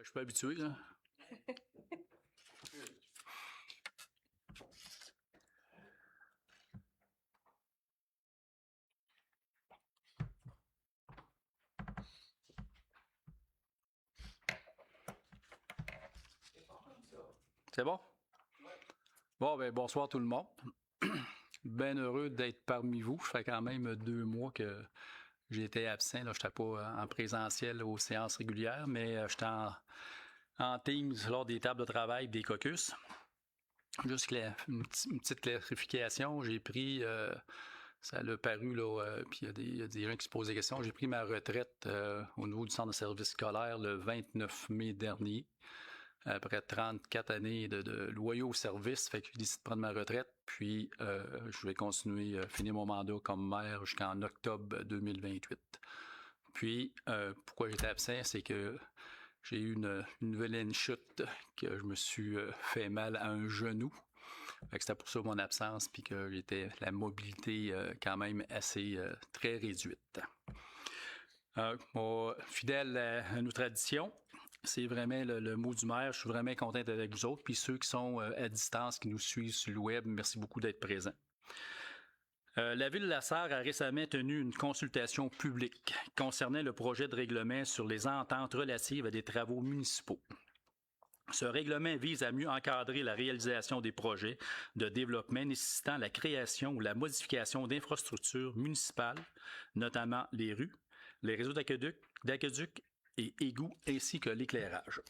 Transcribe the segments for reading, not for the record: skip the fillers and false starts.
Je suis pas habitué, là. C'est bon? Bon, ben bonsoir tout le monde. Bien heureux d'être parmi vous. Ça fait quand même 2 mois que j'ai été absent. Je n'étais pas en présentiel aux séances régulières, mais j'étais en Teams lors des tables de travail des caucus. Juste une petite clarification, j'ai pris, ça l'a paru, là, puis il y a des gens qui se posent des questions, j'ai pris ma retraite au niveau du centre de service scolaire le 29 mai dernier. Après 34 années de loyaux service, fait que j'ai décidé de prendre ma retraite, puis je vais continuer, finir mon mandat comme maire jusqu'en octobre 2028. Puis, pourquoi j'étais absent, c'est que j'ai eu une vilaine chute, que je me suis fait mal à un genou. Fait que c'était pour ça mon absence, puis que j'étais la mobilité quand même assez très réduite. Fidèle à nos traditions, c'est vraiment le mot du maire. Je suis vraiment content d'être avec vous autres. Puis ceux qui sont à distance, qui nous suivent sur le web, merci beaucoup d'être présents. La Ville de La Sarre a récemment tenu une consultation publique concernant le projet de règlement sur les ententes relatives à des travaux municipaux. Ce règlement vise à mieux encadrer la réalisation des projets de développement nécessitant la création ou la modification d'infrastructures municipales, notamment les rues, les réseaux d'aqueducs et égouts, ainsi que l'éclairage.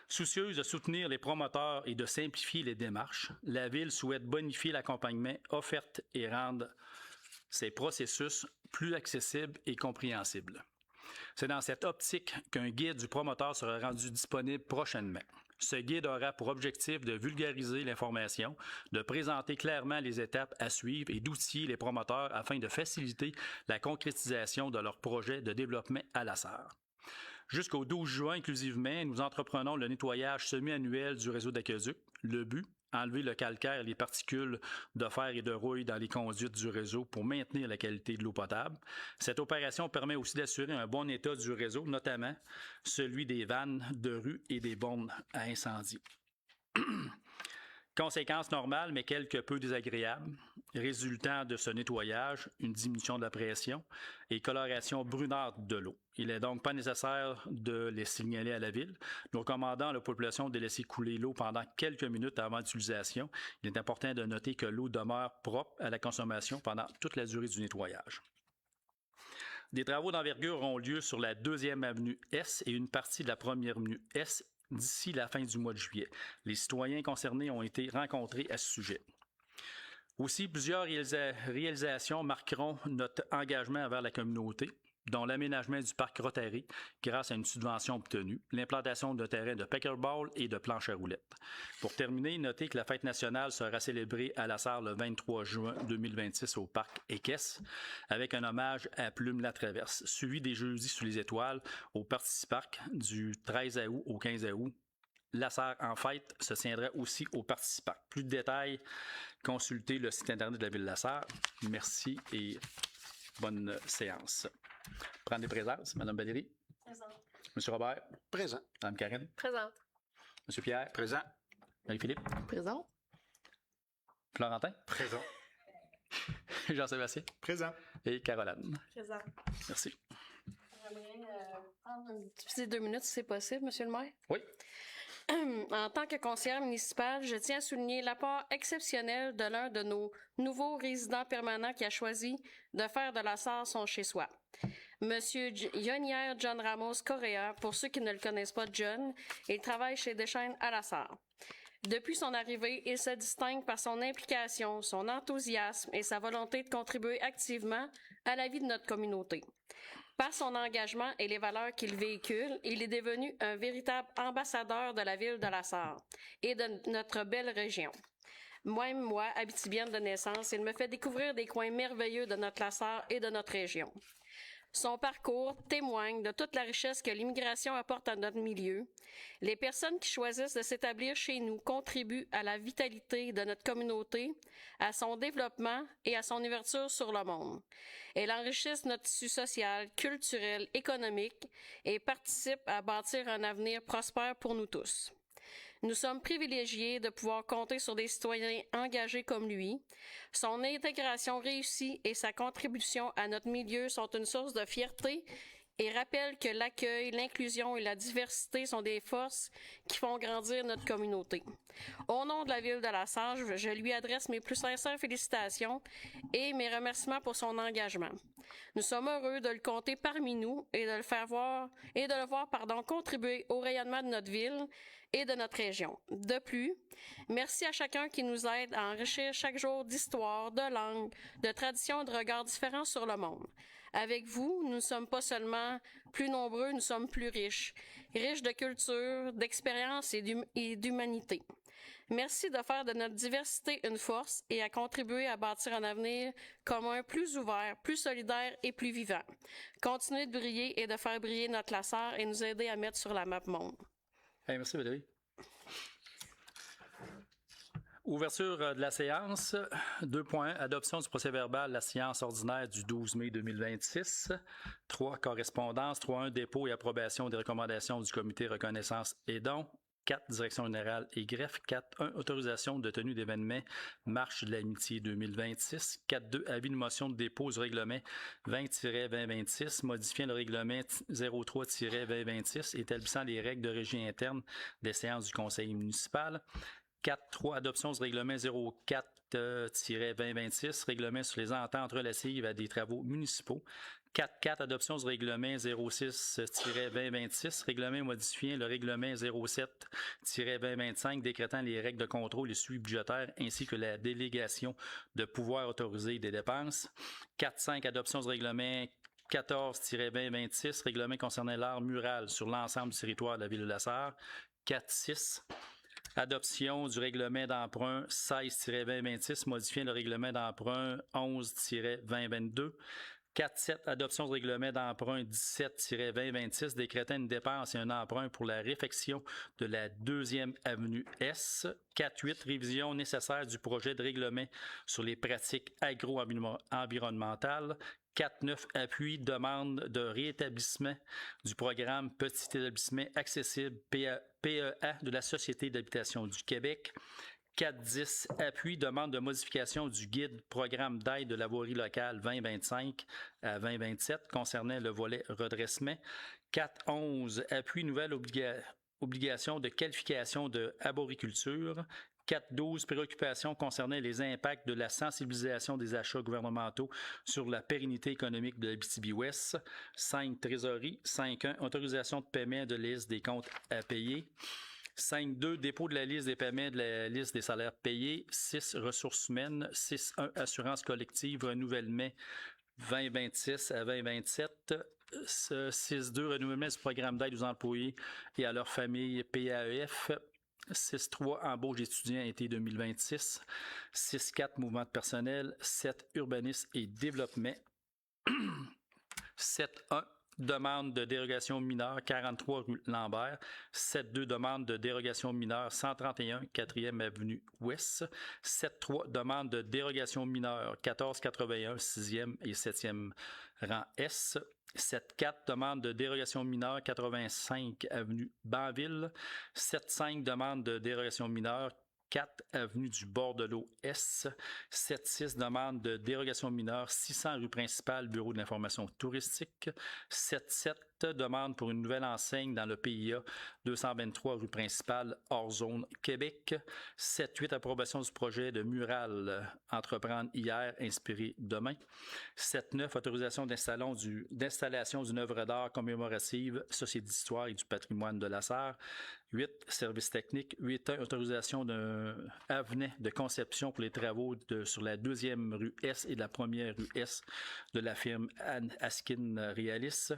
Soucieuse de soutenir les promoteurs et de simplifier les démarches, la Ville souhaite bonifier l'accompagnement offerte et rendre ces processus plus accessibles et compréhensibles. C'est dans cette optique qu'un guide du promoteur sera rendu disponible prochainement. Ce guide aura pour objectif de vulgariser l'information, de présenter clairement les étapes à suivre et d'outiller les promoteurs afin de faciliter la concrétisation de leurs projets de développement à La Sarre. Jusqu'au 12 juin inclusivement, nous entreprenons le nettoyage semi-annuel du réseau d'aqueduc. Le but, enlever le calcaire et les particules de fer et de rouille dans les conduites du réseau pour maintenir la qualité de l'eau potable. Cette opération permet aussi d'assurer un bon état du réseau, notamment celui des vannes de rue et des bornes à incendie. Conséquence normale, mais quelque peu désagréable, résultant de ce nettoyage, une diminution de la pression et coloration brunâtre de l'eau. Il n'est donc pas nécessaire de les signaler à la Ville. Nous recommandons à la population de laisser couler l'eau pendant quelques minutes avant l'utilisation. Il est important de noter que l'eau demeure propre à la consommation pendant toute la durée du nettoyage. Des travaux d'envergure auront lieu sur la 2e avenue S et une partie de la 1e avenue S d'ici la fin du mois de juillet. Les citoyens concernés ont été rencontrés à ce sujet. Aussi, plusieurs réalisations marqueront notre engagement envers la communauté, dont l'aménagement du parc Rotary grâce à une subvention obtenue, l'implantation de terrains de pickleball et de planches à roulettes. Pour terminer, notez que la fête nationale sera célébrée à La Sarre le 23 juin 2026 au parc Équesse, avec un hommage à Plume la Traverse, suivi des Jeudis sous les étoiles au Parti-Parc du 13 août au 15 août. La Sarre en fête se tiendra aussi au Parti-Parc. Plus de détails, consultez le site internet de la Ville de La Sarre. Merci et bonne séance. Prendre des présences. Madame Valérie. Présente. Monsieur Robert. Présent. Madame Karine. Présente. Monsieur Pierre. Présent. Marie-Philippe. Présente. Florentin. Présent. Jean-Sébastien. Présent. Et Caroline. Présente. Merci. J'aimerais prendre une petite 2 minutes si c'est possible, Monsieur le maire. Oui. En tant que conseillère municipale, je tiens à souligner l'apport exceptionnel de l'un de nos nouveaux résidents permanents qui a choisi de faire de La Sarre son chez-soi. Monsieur Yonière John Ramos Correa, pour ceux qui ne le connaissent pas, John, il travaille chez Deschaines à La Sarre. Depuis son arrivée, il se distingue par son implication, son enthousiasme et sa volonté de contribuer activement à la vie de notre communauté. Par son engagement et les valeurs qu'il véhicule, il est devenu un véritable ambassadeur de la ville de La Sarre et de notre belle région. Moi, habitibienne de naissance, il me fait découvrir des coins merveilleux de notre La Sarre et de notre région. Son parcours témoigne de toute la richesse que l'immigration apporte à notre milieu. Les personnes qui choisissent de s'établir chez nous contribuent à la vitalité de notre communauté, à son développement et à son ouverture sur le monde. Elles enrichissent notre tissu social, culturel, économique et participent à bâtir un avenir prospère pour nous tous. Nous sommes privilégiés de pouvoir compter sur des citoyens engagés comme lui. Son intégration réussie et sa contribution à notre milieu sont une source de fierté et rappellent que l'accueil, l'inclusion et la diversité sont des forces qui font grandir notre communauté. Au nom de la Ville de La Sarre, je lui adresse mes plus sincères félicitations et mes remerciements pour son engagement. Nous sommes heureux de le compter parmi nous et de le voir contribuer au rayonnement de notre ville et de notre région. De plus, merci à chacun qui nous aide à enrichir chaque jour d'histoire, de langue, de traditions et de regards différents sur le monde. Avec vous, nous ne sommes pas seulement plus nombreux, nous sommes plus riches de culture, d'expérience et d'humanité. Merci de faire de notre diversité une force et à contribuer à bâtir un avenir commun plus ouvert, plus solidaire et plus vivant. Continuez de briller et de faire briller notre La Sarre et nous aider à mettre sur la map monde. Hey, merci Valérie. Ouverture de la séance. 2 points. Adoption du procès-verbal de la séance ordinaire du 12 mai 2026. 3. Correspondance. 3.1. Dépôt et approbation des recommandations du comité reconnaissance et dons. 4. Direction générale et greffe. 4.1. Autorisation de tenue d'événements Marche de l'amitié 2026. 4.2. Avis de motion de dépôt du règlement 20-2026, modifiant le règlement 03-2026, établissant les règles de régie interne des séances du conseil municipal. 4.3. Adoption du règlement 04-2026, règlement sur les ententes relatives à des travaux municipaux. 4.4. Adoption du règlement 06-2026, règlement modifiant le règlement 07-2025, décrétant les règles de contrôle et suivi budgétaire ainsi que la délégation de pouvoir autoriser des dépenses. 4.5. Adoption du règlement 14-2026, règlement concernant l'art mural sur l'ensemble du territoire de la ville de La Sarre. 4.6. Adoption du règlement d'emprunt 16-2026, modifiant le règlement d'emprunt 11-2022. 4.7. Adoption du règlement d'emprunt 17-2026, décrétant une dépense et un emprunt pour la réfection de la 2e avenue S. 4.8. Révision nécessaire du projet de règlement sur les pratiques agro-environnementales. 4.9. Appui, demande de réétablissement du programme Petit établissement accessible PEA de la Société d'habitation du Québec. 4.10. Appui, demande de modification du guide programme d'aide de la voirie locale 2025 à 2027 concernant le volet redressement. 4.11. Appui, nouvelle obligation de qualification de arboriculture. 4.12. Préoccupations concernant les impacts de la sensibilisation des achats gouvernementaux sur la pérennité économique de l'Abitibi-Ouest. 5. Trésorerie. 5.1. Autorisation de paiement de liste des comptes à payer. 5.2. Dépôt de la liste des paiements de la liste des salaires payés. 6. Ressources humaines. 6.1. Assurance collective, renouvellement 2026 à 2027. 6.2. Renouvellement du programme d'aide aux employés et à leurs familles PAEF. 6.3. Embauche d'étudiants été 2026. 6.4. Mouvement de personnel. 7. Urbanisme et développement. 7.1. Demande de dérogation mineure 43 rue Lambert. 7.2. Demande de dérogation mineure 131 4e avenue Ouest. 7.3. Demande de dérogation mineure 1481 6e et 7e rang S. 7.4. Demande de dérogation mineure 85 avenue Banville. 7.5. Demande de dérogation mineure 4 avenue du Bordelot S. 7.6. Demande de dérogation mineure 600 rue principale, bureau de l'information touristique. 7.7. Demande pour une nouvelle enseigne dans le PIA 223 rue principale, hors zone Québec. 7.8. Approbation du projet de mural entreprendre hier, inspiré demain. 7.9. Autorisation d'installation d'une œuvre d'art commémorative, Société d'histoire et du patrimoine de La Sarre. 8. Services techniques. 8.1. Autorisation d'un avenant de conception pour les travaux sur la 2e rue S et la 1re rue S de la firme Askin Realis.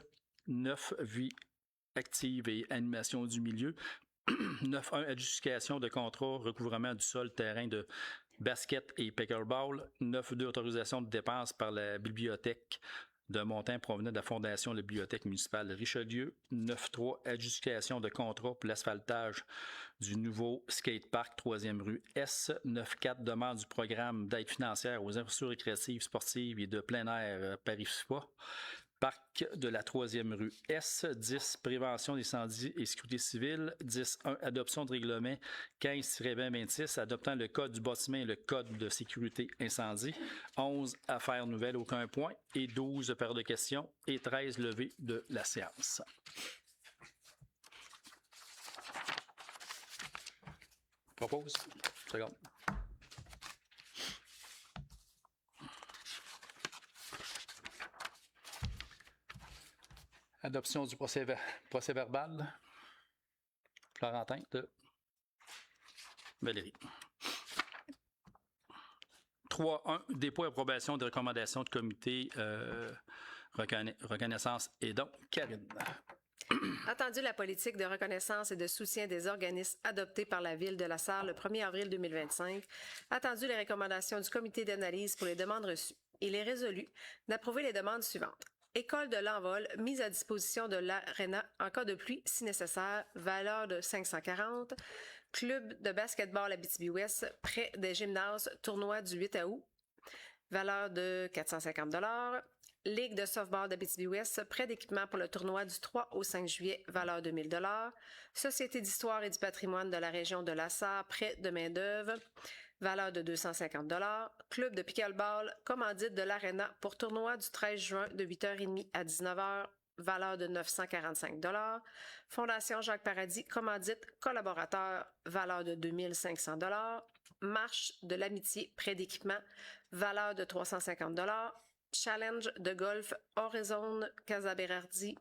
9. Vie active et animation du milieu. 9.1. Adjudication de contrat recouvrement du sol terrain de basket et pickleball. 9.2. Autorisation de dépenses par la bibliothèque d'un montant provenant de la Fondation de la Bibliothèque municipale de Richelieu. 9.3, adjudication de contrat pour l'asphaltage du nouveau skatepark 3e rue S. 9.4, demande du programme d'aide financière aux infrastructures récréatives, sportives et de plein air Paris-FIPA. Parc de la 3e rue S. 10, prévention d'incendie et sécurité civile. 10.1, adoption de règlement 15-2026, adoptant le code du bâtiment et le code de sécurité incendie. 11, affaires nouvelles, aucun point. Et 12, période de questions. Et 13, levée de la séance. Propose. Seconde. Adoption du procès verbal. Florentin de Valérie. 3.1. Dépôt et approbation des recommandations de comité reconnaissance et donc Karine. Attendu la politique de reconnaissance et de soutien des organismes adoptée par la Ville de La Sarre le 1er avril 2025, attendu les recommandations du comité d'analyse pour les demandes reçues. Il est résolu d'approuver les demandes suivantes. École de l'envol, mise à disposition de l'Arena en cas de pluie si nécessaire, valeur de 540. Club de basketball Abitibi-Ouest, près des gymnases, tournoi du 8 août, valeur de 450 $. Ligue de softball d'Abitibi-Ouest, prêt d'équipement pour le tournoi du 3 au 5 juillet, valeur de 1 000 $. Société d'histoire et du patrimoine de la région de La Sarre, prêt de main-d'œuvre, valeur de 250 $. Club de pickleball, commandite de l'Arena pour tournoi du 13 juin de 8h30 à 19h, valeur de 945 $. Fondation Jacques Paradis, commandite collaborateur, valeur de 2500 $. Marche de l'amitié, prêt d'équipement, valeur de 350 $. Challenge de golf Horizon Casaberardi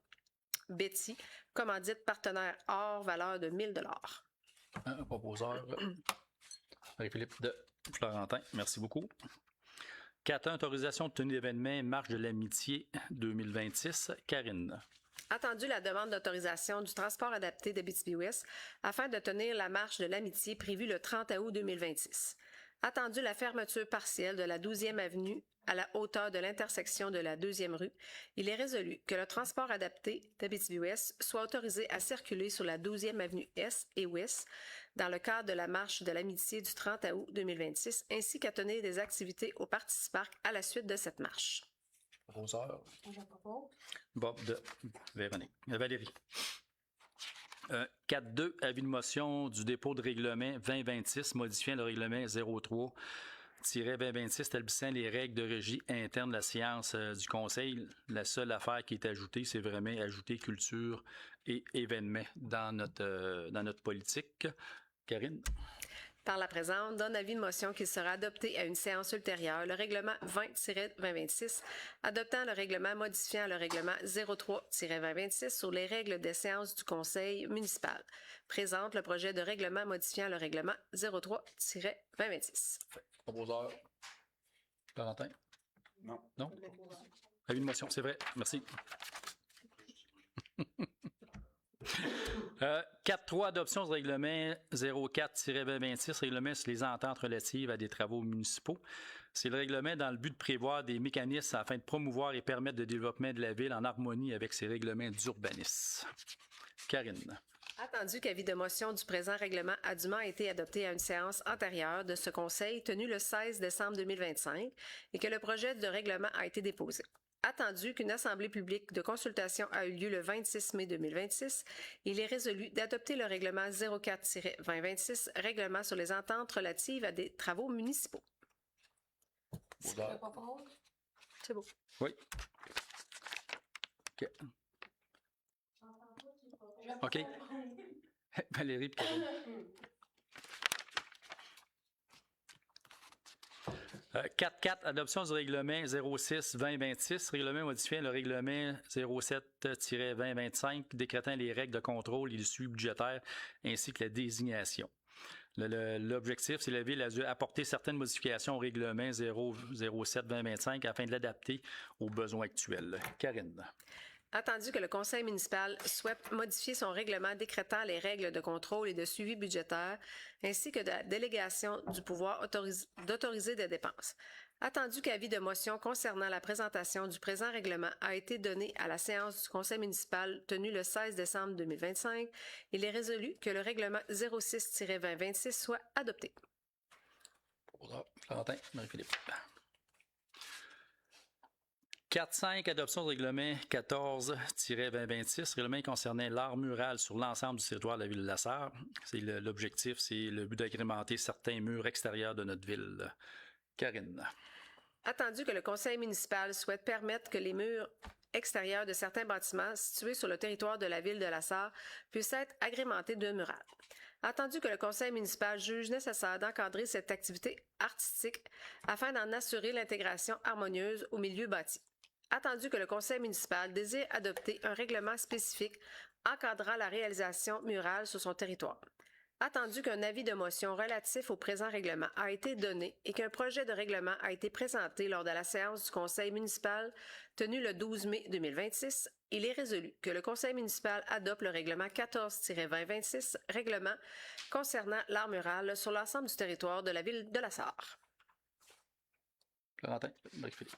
Betty, commandite partenaire or, valeur de 1 000 $. Un proposeur, Marie-Philippe de Florentin, merci beaucoup. 4.1, autorisation de tenue d'événement Marche de l'amitié 2026, Karine. Attendu la demande d'autorisation du transport adapté d'Abitibi-Ouest afin de tenir la marche de l'amitié prévue le 30 août 2026. Attendu la fermeture partielle de la 12e avenue à la hauteur de l'intersection de la 2e rue, il est résolu que le transport adapté d'Abitibi-Ouest soit autorisé à circuler sur la 12e avenue Est et Ouest dans le cadre de la marche de l'amitié du 30 août 2026, ainsi qu'à tenir des activités au Parti-Parc à la suite de cette marche. Proposeur. Bob de Valérie. 4.2, avis de motion du dépôt de règlement 2026 modifiant le règlement 03-2026 établissant les règles de régie interne de la séance du Conseil. La seule affaire qui est ajoutée, c'est vraiment ajouter culture et événements dans notre politique. Karine? Par la présente, donne avis de motion qu'il sera adopté à une séance ultérieure le règlement 20-2026, adoptant le règlement modifiant le règlement 03-2026 sur les règles des séances du Conseil municipal. Présente le projet de règlement modifiant le règlement 03-2026. Proposeur. Valentin? Non. Non? Avis de motion, c'est vrai. Merci. 4.3, adoption du règlement 04-2026, règlement sur les ententes relatives à des travaux municipaux. C'est le règlement dans le but de prévoir des mécanismes afin de promouvoir et permettre le développement de la ville en harmonie avec ses règlements d'urbanisme. Karine. Attendu qu'avis de motion du présent règlement a dûment été adopté à une séance antérieure de ce Conseil tenue le 16 décembre 2025 et que le projet de règlement a été déposé. Attendu qu'une assemblée publique de consultation a eu lieu le 26 mai 2026, il est résolu d'adopter le règlement 04-2026, règlement sur les ententes relatives à des travaux municipaux. C'est beau. Oui. OK. Valérie, puis Karine. 4.4, adoption du règlement 06-2026, règlement modifiant le règlement 07-2025, décrétant les règles de contrôle et le suivi budgétaire ainsi que la désignation. L'objectif, c'est la Ville a dû apporter certaines modifications au règlement 07-2025 afin de l'adapter aux besoins actuels. Karine. Attendu que le Conseil municipal souhaite modifier son règlement décrétant les règles de contrôle et de suivi budgétaire, ainsi que de la délégation du pouvoir d'autoriser des dépenses. Attendu qu'avis de motion concernant la présentation du présent règlement a été donné à la séance du Conseil municipal tenue le 16 décembre 2025, il est résolu que le règlement 06-2026 soit adopté. Florentin, Marie-Philippe. 4.5, adoption du règlement 14-2026. Règlement concernant l'art mural sur l'ensemble du territoire de la ville de La Sarre. L'objectif, c'est le but d'agrémenter certains murs extérieurs de notre ville. Karine. Attendu que le conseil municipal souhaite permettre que les murs extérieurs de certains bâtiments situés sur le territoire de la ville de La Sarre puissent être agrémentés de murales. Attendu que le conseil municipal juge nécessaire d'encadrer cette activité artistique afin d'en assurer l'intégration harmonieuse au milieu bâti. Attendu que le conseil municipal désire adopter un règlement spécifique encadrant la réalisation murale sur son territoire. Attendu qu'un avis de motion relatif au présent règlement a été donné et qu'un projet de règlement a été présenté lors de la séance du conseil municipal tenue le 12 mai 2026, il est résolu que le conseil municipal adopte le règlement 14-2026, règlement concernant l'art mural sur l'ensemble du territoire de la ville de La Sarre. Florentin, Marie-Philippe.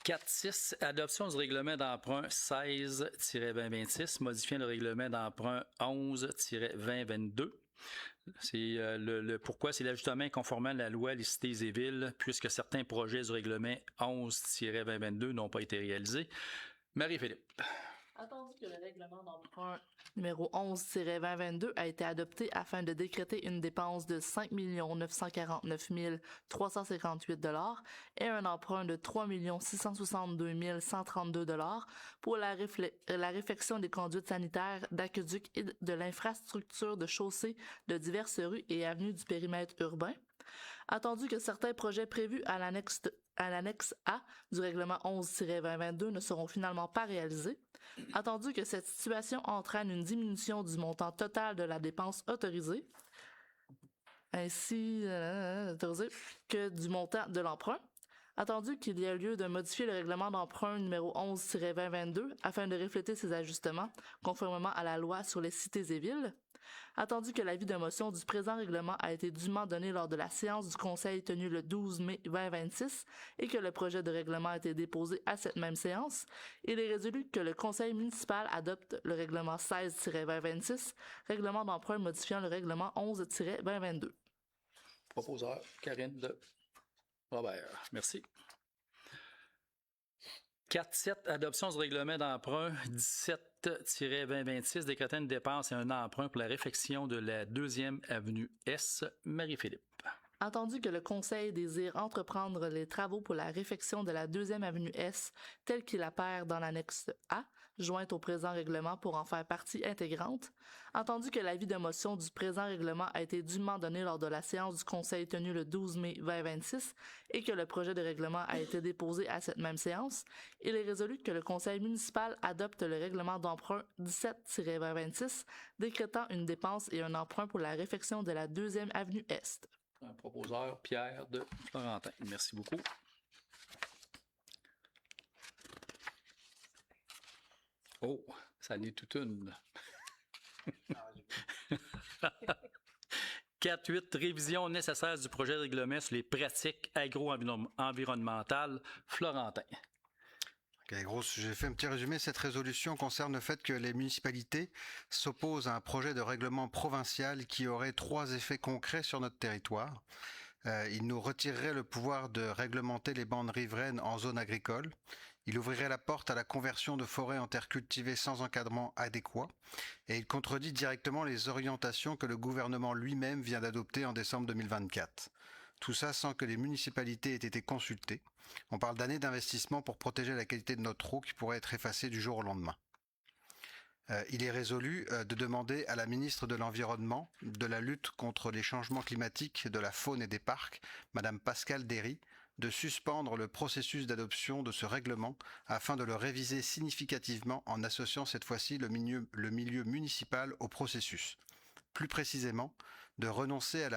4.6, adoption du règlement d'emprunt 16-2026, modifiant le règlement d'emprunt 11-2022. C'est le pourquoi, c'est l'ajustement conformant à la loi les cités et villes, puisque certains projets du règlement 11-2022 n'ont pas été réalisés. Marie-Philippe. Attendu que le règlement d'emprunt numéro 11-2022 a été adopté afin de décréter une dépense de 5 949 358 $ et un emprunt de 3 662 132 $ pour la réfection des conduites sanitaires, d'aqueducs et de l'infrastructure de chaussées de diverses rues et avenues du périmètre urbain. Attendu que certains projets prévus à l'annexe A du règlement 11-2022 ne seront finalement pas réalisés. Attendu que cette situation entraîne une diminution du montant total de la dépense autorisée, ainsi que du montant de l'emprunt. Attendu qu'il y a lieu de modifier le règlement d'emprunt numéro 11-2022 afin de refléter ces ajustements conformément à la loi sur les cités et villes. Attendu que l'avis de motion du présent règlement a été dûment donné lors de la séance du Conseil tenue le 12 mai 2026 et que le projet de règlement a été déposé à cette même séance, il est résolu que le Conseil municipal adopte le règlement 16-2026, règlement d'emprunt modifiant le règlement 11-2022. Proposeur, Karine de Robert. Merci. 4.7, adoption du règlement d'emprunt 17-2026, décrétant une dépense et un emprunt pour la réfection de la 2e avenue S. Marie-Philippe. Attendu que le Conseil désire entreprendre les travaux pour la réfection de la 2e avenue S, tel qu'il apparaît dans l'annexe A, jointe au présent règlement pour en faire partie intégrante. Attendu que l'avis de motion du présent règlement a été dûment donné lors de la séance du Conseil tenue le 12 mai 2026 et que le projet de règlement a été déposé à cette même séance, il est résolu que le Conseil municipal adopte le règlement d'emprunt 17-2026, décrétant une dépense et un emprunt pour la réfection de la 2e avenue Est. Un proposeur, Pierre de Florentin. Merci beaucoup. Oh, ça en est toute une. 4.8, révision nécessaire du projet de règlement sur les pratiques agro-environnementales. Florentin. Okay, j'ai fait un petit résumé. Cette résolution concerne le fait que les municipalités s'opposent à un projet de règlement provincial qui aurait 3 effets concrets sur notre territoire. Il nous retirerait le pouvoir de réglementer les bandes riveraines en zone agricole. Il ouvrirait la porte à la conversion de forêts en terres cultivées sans encadrement adéquat. Et il contredit directement les orientations que le gouvernement lui-même vient d'adopter en décembre 2024. Tout ça sans que les municipalités aient été consultées. On parle d'années d'investissement pour protéger la qualité de notre eau qui pourrait être effacée du jour au lendemain. Il est résolu de demander à la ministre de l'Environnement, de la lutte contre les changements climatiques, de la faune et des parcs, Madame Pascale Derry, de suspendre le processus d'adoption de ce règlement afin de le réviser significativement en associant cette fois-ci le milieu municipal au processus. Plus précisément, de renoncer à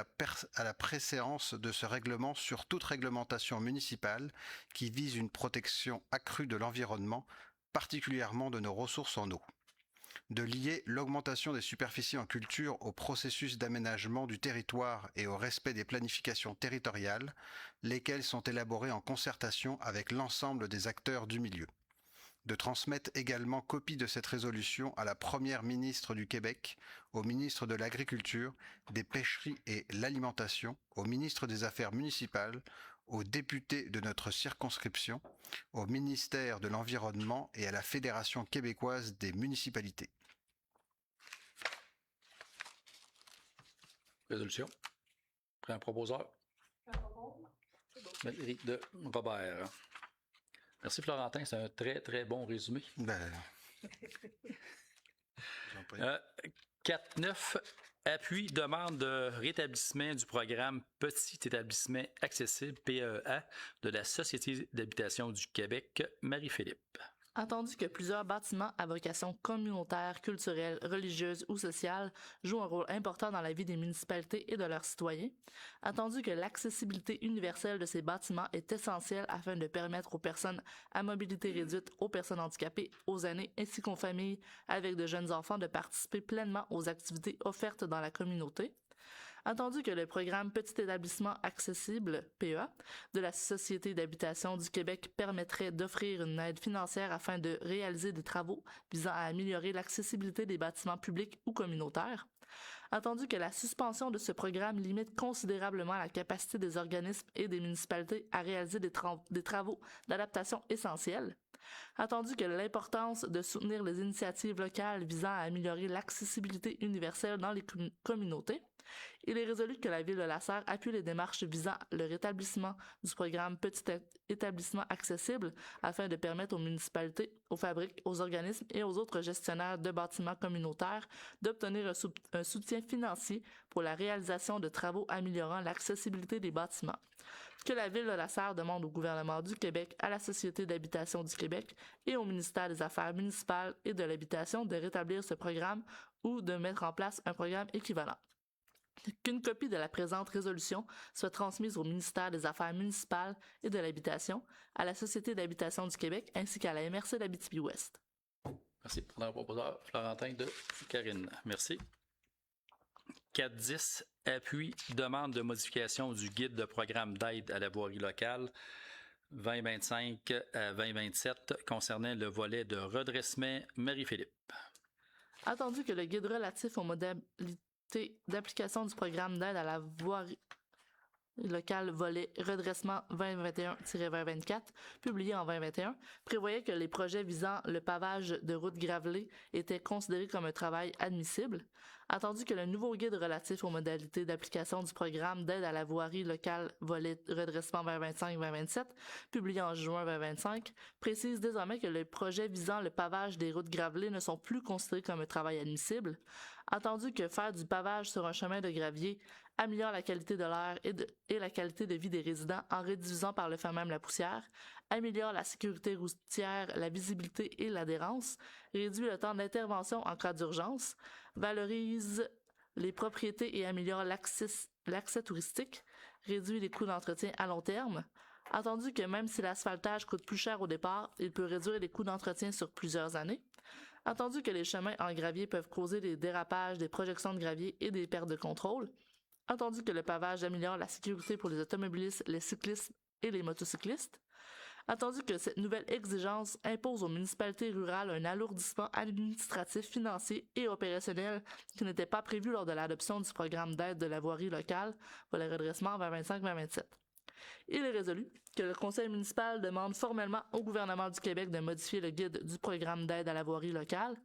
la préséance de ce règlement sur toute réglementation municipale qui vise une protection accrue de l'environnement, particulièrement de nos ressources en eau. de lier l'augmentation des superficies en culture au processus d'aménagement du territoire et au respect des planifications territoriales, lesquelles sont élaborées en concertation avec l'ensemble des acteurs du milieu. De transmettre également copie de cette résolution à la Première ministre du Québec, au ministre de l'Agriculture, des Pêcheries et l'Alimentation, au ministre des Affaires municipales, aux députés de notre circonscription, au ministère de l'Environnement et à la Fédération québécoise des municipalités. Résolution. Prends un proposeur. Valérie de Robert. Merci Florentin, c'est un très très bon résumé. 4.9. Appui demande de rétablissement du programme Petit établissement accessible PEA de la Société d'habitation du Québec, Marie-Philippe. Attendu que plusieurs bâtiments à vocation communautaire, culturelle, religieuse ou sociale jouent un rôle important dans la vie des municipalités et de leurs citoyens, attendu que l'accessibilité universelle de ces bâtiments est essentielle afin de permettre aux personnes à mobilité réduite, aux personnes handicapées, aux aînés ainsi qu'aux familles avec de jeunes enfants de participer pleinement aux activités offertes dans la communauté, attendu que le programme Petit établissement accessible, PEA, de la Société d'habitation du Québec permettrait d'offrir une aide financière afin de réaliser des travaux visant à améliorer l'accessibilité des bâtiments publics ou communautaires, attendu que la suspension de ce programme limite considérablement la capacité des organismes et des municipalités à réaliser des travaux d'adaptation essentiels, attendu que l'importance de soutenir les initiatives locales visant à améliorer l'accessibilité universelle dans les communautés, il est résolu que la Ville de Lassar appuie les démarches visant le rétablissement du programme Petit établissement accessible afin de permettre aux municipalités, aux fabriques, aux organismes et aux autres gestionnaires de bâtiments communautaires d'obtenir un soutien financier pour la réalisation de travaux améliorant l'accessibilité des bâtiments. Que la Ville de Lassar demande au gouvernement du Québec, à la Société d'habitation du Québec et au ministère des Affaires municipales et de l'Habitation de rétablir ce programme ou de mettre en place un programme équivalent. Qu'une copie de la présente résolution soit transmise au ministère des Affaires municipales et de l'Habitation, à la Société d'habitation du Québec ainsi qu'à la MRC d'Abitibi-Ouest. Merci pour le proposeur Florentin de Karine. Merci. 4.10. Appui demande de modification du guide de programme d'aide à la voirie locale 2025 à 2027 concernant le volet de redressement Marie-Philippe. Attendu que le guide relatif aux modalités d'application du programme d'aide à la voirie locale volet redressement 2021-2024, publié en 2021, prévoyait que les projets visant le pavage de routes gravelées étaient considérés comme un travail admissible, attendu que le nouveau guide relatif aux modalités d'application du programme d'aide à la voirie locale volet redressement 2025-2027, publié en juin 2025, précise désormais que les projets visant le pavage des routes gravelées ne sont plus considérés comme un travail admissible, attendu que faire du pavage sur un chemin de gravier améliore la qualité de l'air et la qualité de vie des résidents en réduisant par le fait même la poussière, améliore la sécurité routière, la visibilité et l'adhérence, réduit le temps d'intervention en cas d'urgence, valorise les propriétés et améliore l'accès touristique, réduit les coûts d'entretien à long terme, attendu que même si l'asphaltage coûte plus cher au départ, il peut réduire les coûts d'entretien sur plusieurs années, attendu que les chemins en gravier peuvent causer des dérapages, des projections de gravier et des pertes de contrôle, attendu que le pavage améliore la sécurité pour les automobilistes, les cyclistes et les motocyclistes, attendu que cette nouvelle exigence impose aux municipalités rurales un alourdissement administratif, financier et opérationnel qui n'était pas prévu lors de l'adoption du programme d'aide de la voirie locale pour le redressement 2025-2027. Il est résolu que le conseil municipal demande formellement au gouvernement du Québec de modifier le guide du programme d'aide à la voirie locale,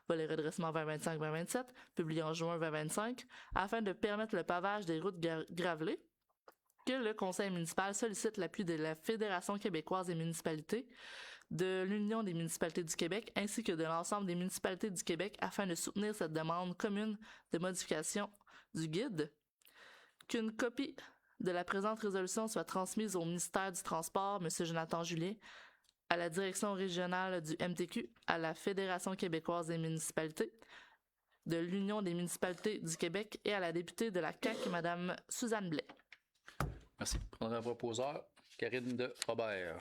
volet redressement 2025-2027, publié en juin 2025, afin de permettre le pavage des routes gravelées, que le conseil municipal sollicite l'appui de la Fédération québécoise des municipalités, de l'Union des municipalités du Québec, ainsi que de l'ensemble des municipalités du Québec afin de soutenir cette demande commune de modification du guide, qu'une copie de la présente résolution soit transmise au ministère du Transport, M. Jonathan Julien, à la direction régionale du MTQ, à la Fédération québécoise des municipalités, de l'Union des municipalités du Québec et à la députée de la CAQ, Mme Suzanne Blais. Merci. Prendre un proposeur, Karine de Robert.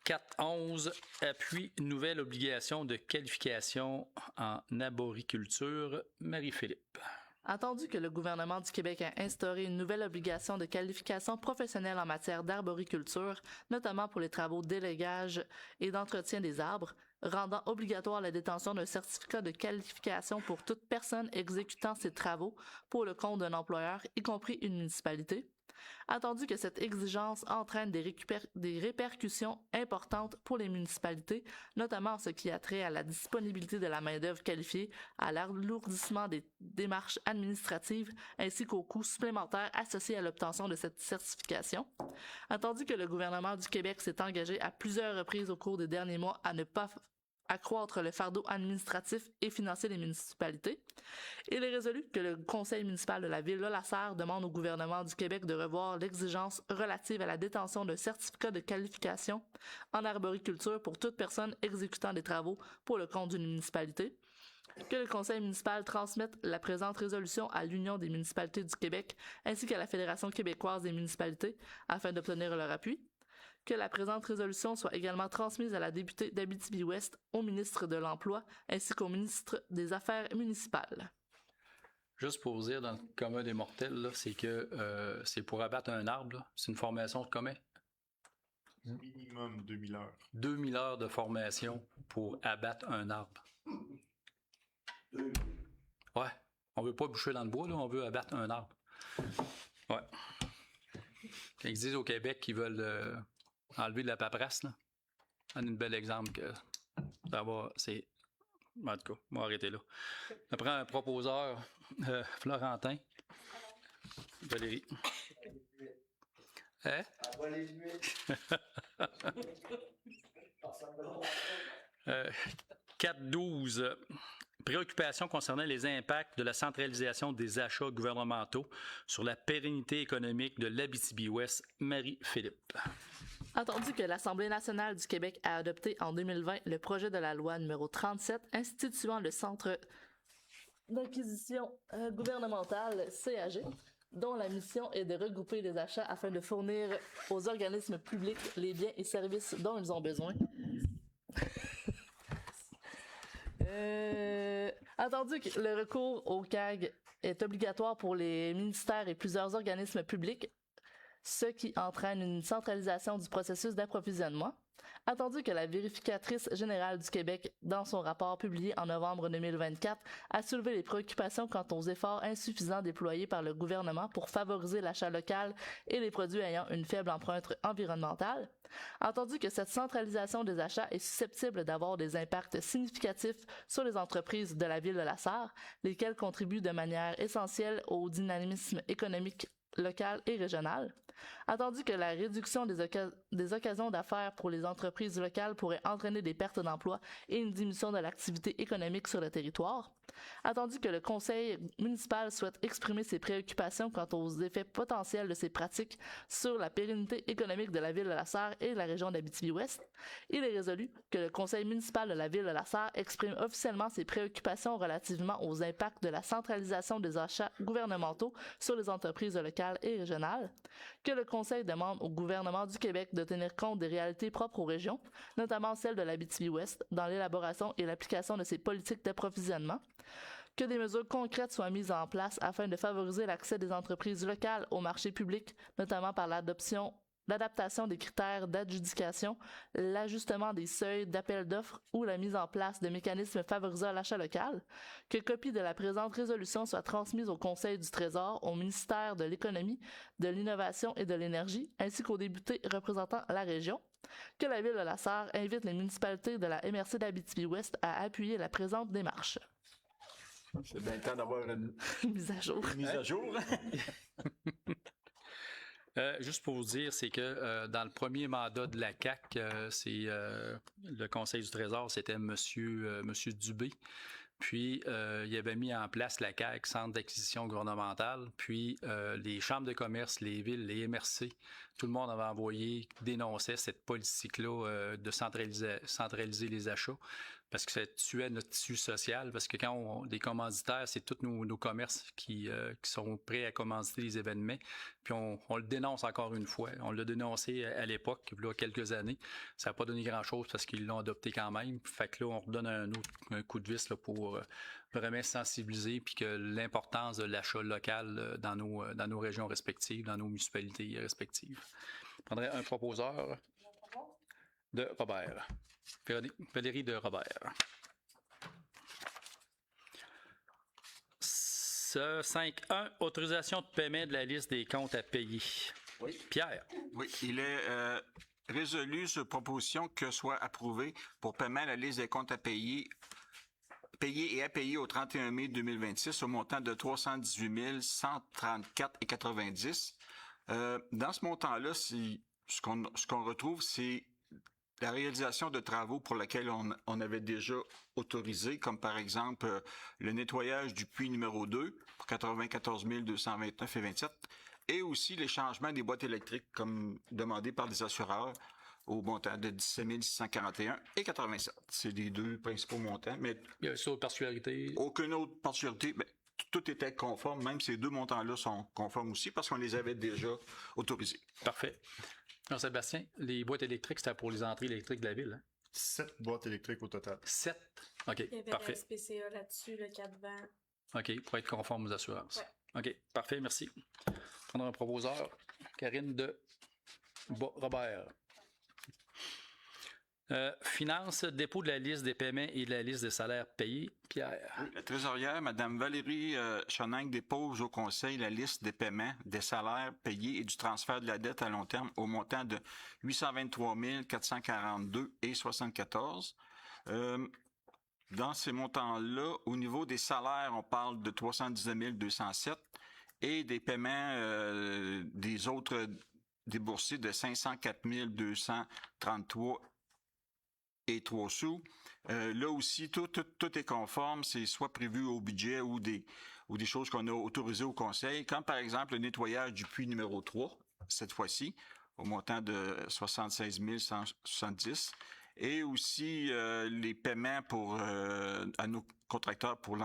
4.11, appui nouvelle obligation de qualification en arboriculture. Marie-Philippe. Attendu que le gouvernement du Québec a instauré une nouvelle obligation de qualification professionnelle en matière d'arboriculture, notamment pour les travaux d'élagage et d'entretien des arbres, rendant obligatoire la détention d'un certificat de qualification pour toute personne exécutant ces travaux pour le compte d'un employeur, y compris une municipalité. Attendu que cette exigence entraîne des répercussions importantes pour les municipalités, notamment en ce qui a trait à la disponibilité de la main-d'œuvre qualifiée, à l'alourdissement des démarches administratives, ainsi qu'aux coûts supplémentaires associés à l'obtention de cette certification. Attendu que le gouvernement du Québec s'est engagé à plusieurs reprises au cours des derniers mois à ne pas accroître le fardeau administratif et financier des municipalités. Il est résolu que le conseil municipal de la ville de Lasserre demande au gouvernement du Québec de revoir l'exigence relative à la détention d'un certificat de qualification en arboriculture pour toute personne exécutant des travaux pour le compte d'une municipalité. Que le conseil municipal transmette la présente résolution à l'Union des municipalités du Québec ainsi qu'à la Fédération québécoise des municipalités afin d'obtenir leur appui. Que la présente résolution soit également transmise à la députée d'Abitibi-Ouest, au ministre de l'Emploi, ainsi qu'au ministre des Affaires municipales. Juste pour vous dire, dans le commun des mortels, là, c'est que c'est pour abattre un arbre. Là. C'est une formation de combien? Minimum 2000 heures. 2000 heures de formation pour abattre un arbre. Ouais. On veut pas boucher dans le bois, là, on veut abattre un arbre. Ouais. Quand ils disent au Québec qu'ils veulent enlever de la paperasse, là. C'est un bel exemple que ça va, c'est... En tout cas, on va arrêter là. Après un proposeur, Florentin. Valérie. Hein? 4.12. Préoccupation concernant les impacts de la centralisation des achats gouvernementaux sur la pérennité économique de l'Abitibi-Ouest. Marie-Philippe. Attendu que l'Assemblée nationale du Québec a adopté en 2020 le projet de la loi numéro 37 instituant le Centre d'acquisition gouvernementale CAG, dont la mission est de regrouper les achats afin de fournir aux organismes publics les biens et services dont ils ont besoin. Attendu que le recours au CAG est obligatoire pour les ministères et plusieurs organismes publics, ce qui entraîne une centralisation du processus d'approvisionnement. Attendu que la vérificatrice générale du Québec, dans son rapport publié en novembre 2024, a soulevé les préoccupations quant aux efforts insuffisants déployés par le gouvernement pour favoriser l'achat local et les produits ayant une faible empreinte environnementale. Attendu que cette centralisation des achats est susceptible d'avoir des impacts significatifs sur les entreprises de la ville de Lasserre, lesquelles contribuent de manière essentielle au dynamisme économique local et régional. Attendu que la réduction des occasions d'affaires pour les entreprises locales pourrait entraîner des pertes d'emplois et une diminution de l'activité économique sur le territoire. Attendu que le conseil municipal souhaite exprimer ses préoccupations quant aux effets potentiels de ces pratiques sur la pérennité économique de la ville de Lasserre et de la région d'Abitibi-Ouest, il est résolu que le conseil municipal de la ville de Lasserre exprime officiellement ses préoccupations relativement aux impacts de la centralisation des achats gouvernementaux sur les entreprises locales et régionales, que le conseil demande au gouvernement du Québec de tenir compte des réalités propres aux régions, notamment celles de l'Abitibi-Ouest, dans l'élaboration et l'application de ses politiques d'approvisionnement, que des mesures concrètes soient mises en place afin de favoriser l'accès des entreprises locales au marché public, notamment par l'adaptation des critères d'adjudication, l'ajustement des seuils d'appel d'offres ou la mise en place de mécanismes favorisant l'achat local, que copie de la présente résolution soit transmise au Conseil du Trésor, au ministère de l'Économie, de l'Innovation et de l'Énergie, ainsi qu'aux députés représentant la région, que la ville de Lasserre invite les municipalités de la MRC d'Abitibi-Ouest à appuyer la présente démarche. C'est bien le temps d'avoir une Mise à jour. mise à jour. Juste pour vous dire, c'est que dans le premier mandat de la CAQ, le Conseil du Trésor, c'était Monsieur Dubé. Puis, il avait mis en place la CAQ, Centre d'acquisition gouvernementale. Puis, les chambres de commerce, les villes, les MRC tout le monde avait envoyé, dénonçait cette politique-là de centraliser les achats parce que ça tuait notre tissu social. Parce que quand des commanditaires, c'est tous nos commerces qui sont prêts à commanditer les événements. Puis on le dénonce encore une fois. On l'a dénoncé à l'époque, il y a quelques années. Ça n'a pas donné grand-chose parce qu'ils l'ont adopté quand même. Fait que là, on redonne un coup de vis là, pour vraiment sensibiliser puis que l'importance de l'achat local dans nos régions respectives, dans nos municipalités respectives. Je prendrais un proposeur de Robert. Valérie de Robert. 5.1, autorisation de paiement de la liste des comptes à payer. Oui. Pierre. Oui, il est résolu sur proposition que soit approuvé pour paiement la liste des comptes à payer et à payer au 31 mai 2026 au montant de 318 134,90. Dans ce montant-là, ce qu'on retrouve, c'est la réalisation de travaux pour lesquels on avait déjà autorisé, comme par exemple le nettoyage du puits numéro 2 pour 94 229,27 et aussi les changements des boîtes électriques comme demandé par les assureurs au montant de 17 641,87. C'est les deux principaux montants, mais Il y a autre particularité. aucune autre particularité. Tout était conforme, même ces deux montants-là sont conformes aussi parce qu'on les avait déjà autorisés. Parfait. Jean-Sébastien, les boîtes électriques, c'était pour les entrées électriques de la ville. Hein? 7 boîtes électriques au total. 7. OK, Il y avait parfait. la SPCA là-dessus, le 420. OK, pour être conforme aux assurances. Ouais. OK, parfait, merci. Prendre un proposeur. Karine de Robert. Finance, dépôt de la liste des paiements et de la liste des salaires payés. Pierre. La trésorière, Mme Valérie Chonang, dépose au Conseil la liste des paiements, des salaires payés et du transfert de la dette à long terme au montant de 823 442,74. Dans ces montants-là, au niveau des salaires, on parle de 319 207 et des paiements des autres déboursés de 504 233 et 3 sous. Là aussi, tout est conforme, c'est soit prévu au budget ou des choses qu'on a autorisées au Conseil, comme par exemple le nettoyage du puits numéro 3, cette fois-ci, au montant de 76 170, et aussi les paiements à nos contracteurs pour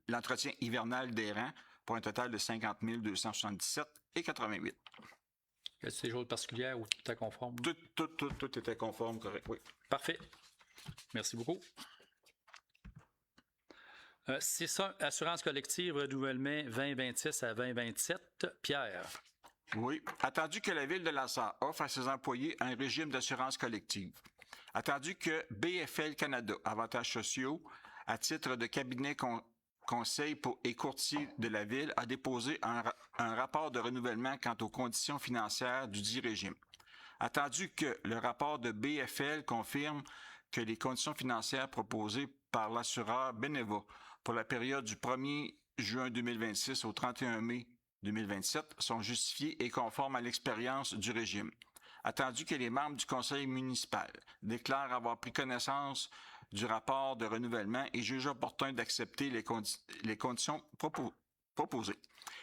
l'entretien hivernal des rangs, pour un total de 50 277,88. Est-ce que des choses particulières ou tout est conforme? Tout était conforme, correct, oui. Parfait. Merci beaucoup. 6.1, assurance collective, renouvellement 2026 à 2027. Pierre. Oui. Attendu que la Ville de La Sarre offre à ses employés un régime d'assurance collective. Attendu que BFL Canada, avantages sociaux, à titre de cabinet conseil et courtier de la Ville, a déposé un rapport de renouvellement quant aux conditions financières du dit régime. Attendu que le rapport de BFL confirme que les conditions financières proposées par l'assureur Beneva pour la période du 1er juin 2026 au 31 mai 2027 sont justifiées et conformes à l'expérience du régime. Attendu que les membres du conseil municipal déclarent avoir pris connaissance du rapport de renouvellement et jugent opportun d'accepter les conditions proposées.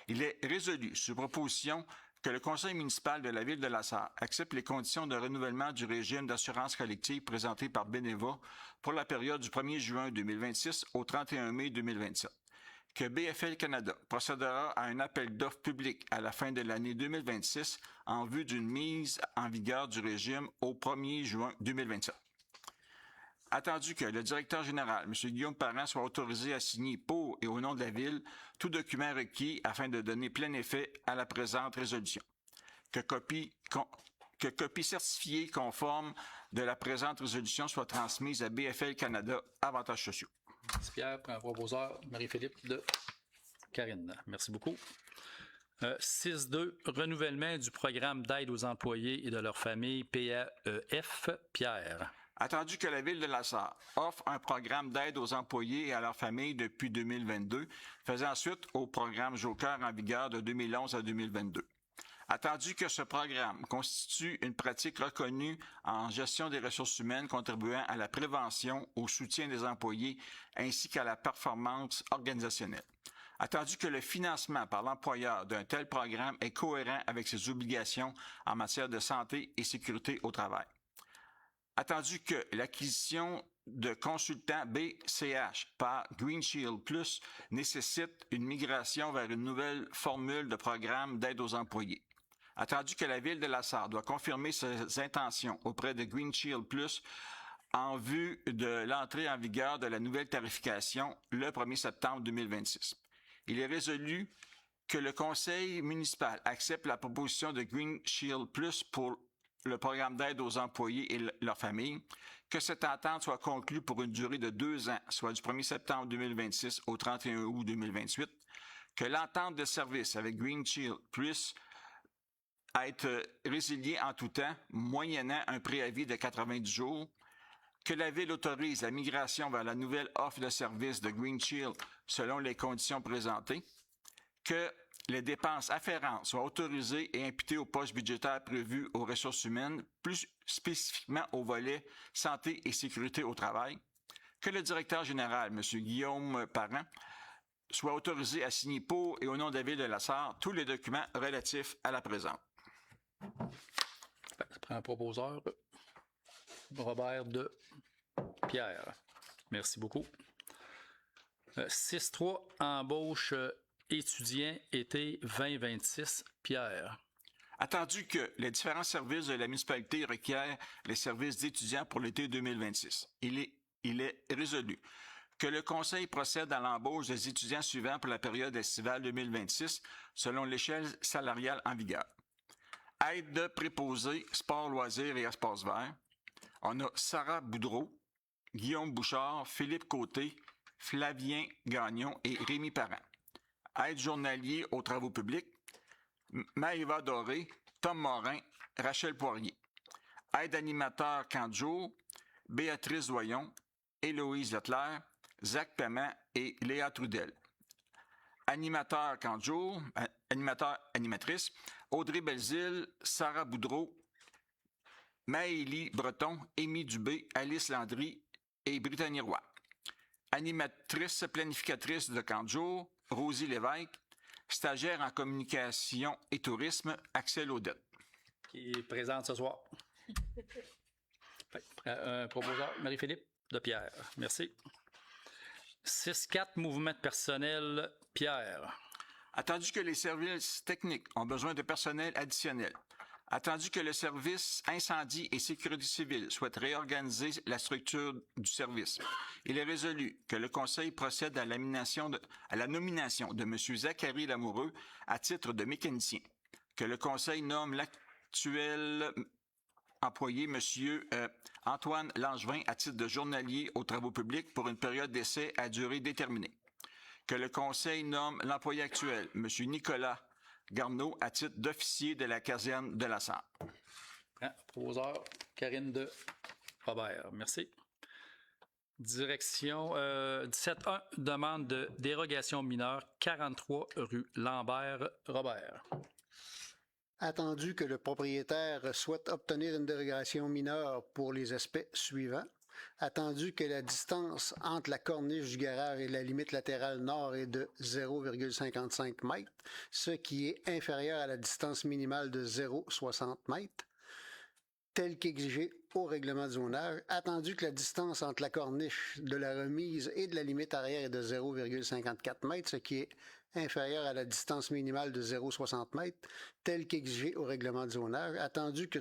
Il est résolu, sur proposition, que le conseil municipal de la Ville de La Sarre accepte les conditions de renouvellement du régime d'assurance collective présenté par Beneva pour la période du 1er juin 2026 au 31 mai 2027. Que BFL Canada procédera à un appel d'offres public à la fin de l'année 2026 en vue d'une mise en vigueur du régime au 1er juin 2027. Attendu que le directeur général, M. Guillaume Parent, soit autorisé à signer pour et au nom de la Ville tout document requis afin de donner plein effet à la présente résolution. Que copie certifiée conforme de la présente résolution soit transmise à BFL Canada, avantages sociaux. Merci Pierre. Pour un proposeur, Marie-Philippe de Karine. Merci beaucoup. 6.2, renouvellement du programme d'aide aux employés et de leurs familles, PAEF. Pierre. Attendu que la Ville de La Sarre offre un programme d'aide aux employés et à leurs familles depuis 2022, faisant suite au programme Joker en vigueur de 2011 à 2022. Attendu que ce programme constitue une pratique reconnue en gestion des ressources humaines contribuant à la prévention, au soutien des employés ainsi qu'à la performance organisationnelle. Attendu que le financement par l'employeur d'un tel programme est cohérent avec ses obligations en matière de santé et sécurité au travail. Attendu que l'acquisition de consultants BCH par Green Shield Plus nécessite une migration vers une nouvelle formule de programme d'aide aux employés. Attendu que la Ville de La Sarre doit confirmer ses intentions auprès de Green Shield Plus en vue de l'entrée en vigueur de la nouvelle tarification le 1er septembre 2026. Il est résolu que le conseil municipal accepte la proposition de Green Shield Plus pour le programme d'aide aux employés et leurs familles, que cette entente soit conclue pour une durée de 2 ans, soit du 1er septembre 2026 au 31 août 2028, que l'entente de service avec Green Shield Plus à être résiliée en tout temps, moyennant un préavis de 90 jours, que la Ville autorise la migration vers la nouvelle offre de service de Green Shield selon les conditions présentées, que les dépenses afférentes soient autorisées et imputées aux postes budgétaires prévus aux ressources humaines, plus spécifiquement au volet santé et sécurité au travail, que le directeur général, M. Guillaume Parent, soit autorisé à signer pour et au nom de la Ville de La Sarre tous les documents relatifs à la présente. Ça prend un proposeur. Robert de Pierre. Merci beaucoup. 6-3, embauche étudiant été 2026, Pierre. Attendu que les différents services de la municipalité requièrent les services d'étudiants pour l'été 2026, il est résolu que le Conseil procède à l'embauche des étudiants suivants pour la période estivale 2026 selon l'échelle salariale en vigueur. Aide de préposé, sport, loisirs et espaces verts. On a Sarah Boudreau, Guillaume Bouchard, Philippe Côté, Flavien Gagnon et Rémi Parent. Aide journalier aux travaux publics, Maëva Doré, Tom Morin, Rachel Poirier. Aide animateur camp de jour, Béatrice Doyon, Héloïse Leclerc, Zach Paiement et Léa Trudel. Animateur camp de jour, animatrice, Audrey Belzile, Sarah Boudreau, Maëlie Breton, Amy Dubé, Alice Landry et Brittany Roy. Animatrice planificatrice de camp de jour, Rosie Lévesque. Stagiaire en communication et tourisme, Axel Audette. Qui est présente ce soir. Un proposeur, Marie-Philippe de Pierre. Merci. 6-4, mouvement de personnel, Pierre. Attendu que les services techniques ont besoin de personnel additionnel. Attendu que le service incendie et sécurité civile souhaite réorganiser la structure du service, il est résolu que le Conseil procède à la nomination de M. Zachary Lamoureux à titre de mécanicien, que le Conseil nomme l'actuel employé M. Antoine Langevin à titre de journalier aux travaux publics pour une période d'essai à durée déterminée, que le Conseil nomme l'employé actuel, M. Nicolas Garneau, à titre d'officier de la caserne de La Sarre. Proposeur, Karine de Robert. Merci. Direction 17.1, demande de dérogation mineure, 43 rue Lambert-Robert. Attendu que le propriétaire souhaite obtenir une dérogation mineure pour les aspects suivants. Attendu que la distance entre la corniche du garage et la limite latérale nord est de 0,55 mètres, ce qui est inférieur à la distance minimale de 0,60 mètres, tel qu'exigé au règlement de zonage. Attendu que la distance entre la corniche de la remise et de la limite arrière est de 0,54 mètres, ce qui est inférieur à la distance minimale de 0,60 mètres, tel qu'exigé au règlement de zonage. Attendu que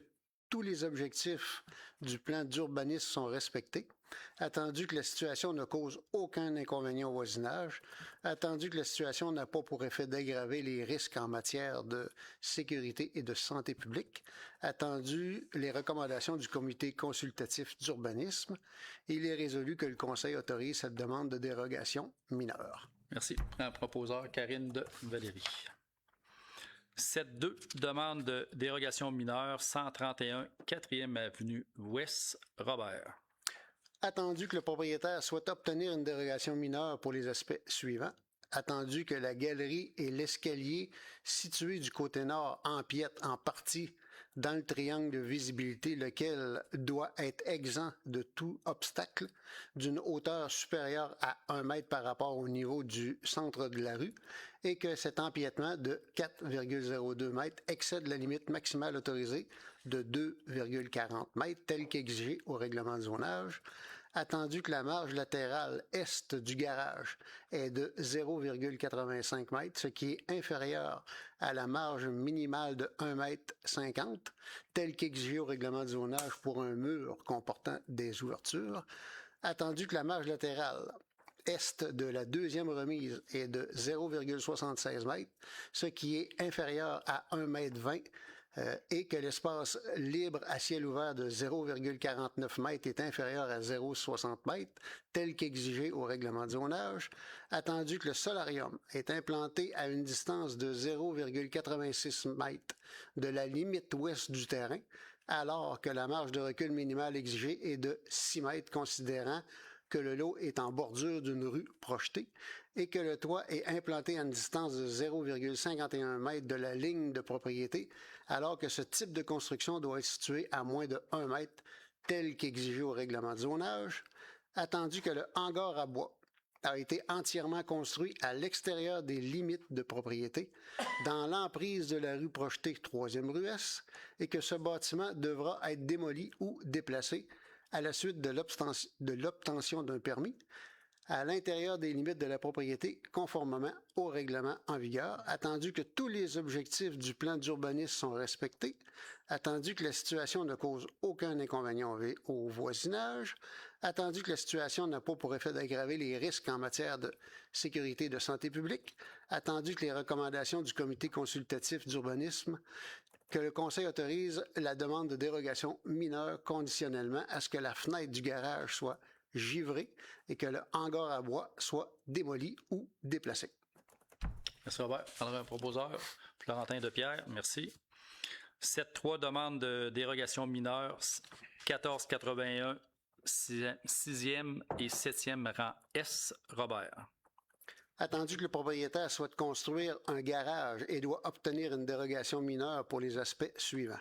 tous les objectifs du plan d'urbanisme sont respectés. Attendu que la situation ne cause aucun inconvénient au voisinage. Attendu que la situation n'a pas pour effet d'aggraver les risques en matière de sécurité et de santé publique. Attendu les recommandations du comité consultatif d'urbanisme. Il est résolu que le Conseil autorise cette demande de dérogation mineure. Merci. Un proposeur, Karine de Valérie. 7.2, demande de dérogation mineure, 131 4e avenue Ouest, Robert. Attendu que le propriétaire souhaite obtenir une dérogation mineure pour les aspects suivants. Attendu que la galerie et l'escalier situés du côté nord empiètent en partie dans le triangle de visibilité, lequel doit être exempt de tout obstacle d'une hauteur supérieure à 1 mètre par rapport au niveau du centre de la rue et que cet empiètement de 4,02 mètres excède la limite maximale autorisée de 2,40 mètres, tel qu'exigé au règlement de zonage. Attendu que la marge latérale est du garage est de 0,85 mètres, ce qui est inférieur à la marge minimale de 1,50 m, tel qu'exigé au règlement de zonage pour un mur comportant des ouvertures. Attendu que la marge latérale est de la deuxième remise est de 0,76 m, ce qui est inférieur à 1,20 m, et que l'espace libre à ciel ouvert de 0,49 m est inférieur à 0,60 m, tel qu'exigé au règlement de zonage, attendu que le solarium est implanté à une distance de 0,86 m de la limite ouest du terrain, alors que la marge de recul minimale exigée est de 6 mètres, considérant que le lot est en bordure d'une rue projetée et que le toit est implanté à une distance de 0,51 m de la ligne de propriété, alors que ce type de construction doit être situé à moins de 1 mètre, tel qu'exigé au règlement de zonage, attendu que le hangar à bois a été entièrement construit à l'extérieur des limites de propriété, dans l'emprise de la rue projetée 3e rue S, et que ce bâtiment devra être démoli ou déplacé à la suite de l'obtention d'un permis, à l'intérieur des limites de la propriété, conformément au règlement en vigueur, attendu que tous les objectifs du plan d'urbanisme sont respectés, attendu que la situation ne cause aucun inconvénient au voisinage, attendu que la situation n'a pas pour effet d'aggraver les risques en matière de sécurité et de santé publique, attendu que les recommandations du comité consultatif d'urbanisme que le Conseil autorise la demande de dérogation mineure conditionnellement à ce que la fenêtre du garage soit givrée et que le hangar à bois soit démoli ou déplacé. Merci Robert. Alors, un proposeur, Florentin Depierre, merci. 7.3, demande de dérogation mineure 1481, 6e et 7e rang S, Robert. Attendu que le propriétaire souhaite construire un garage et doit obtenir une dérogation mineure pour les aspects suivants.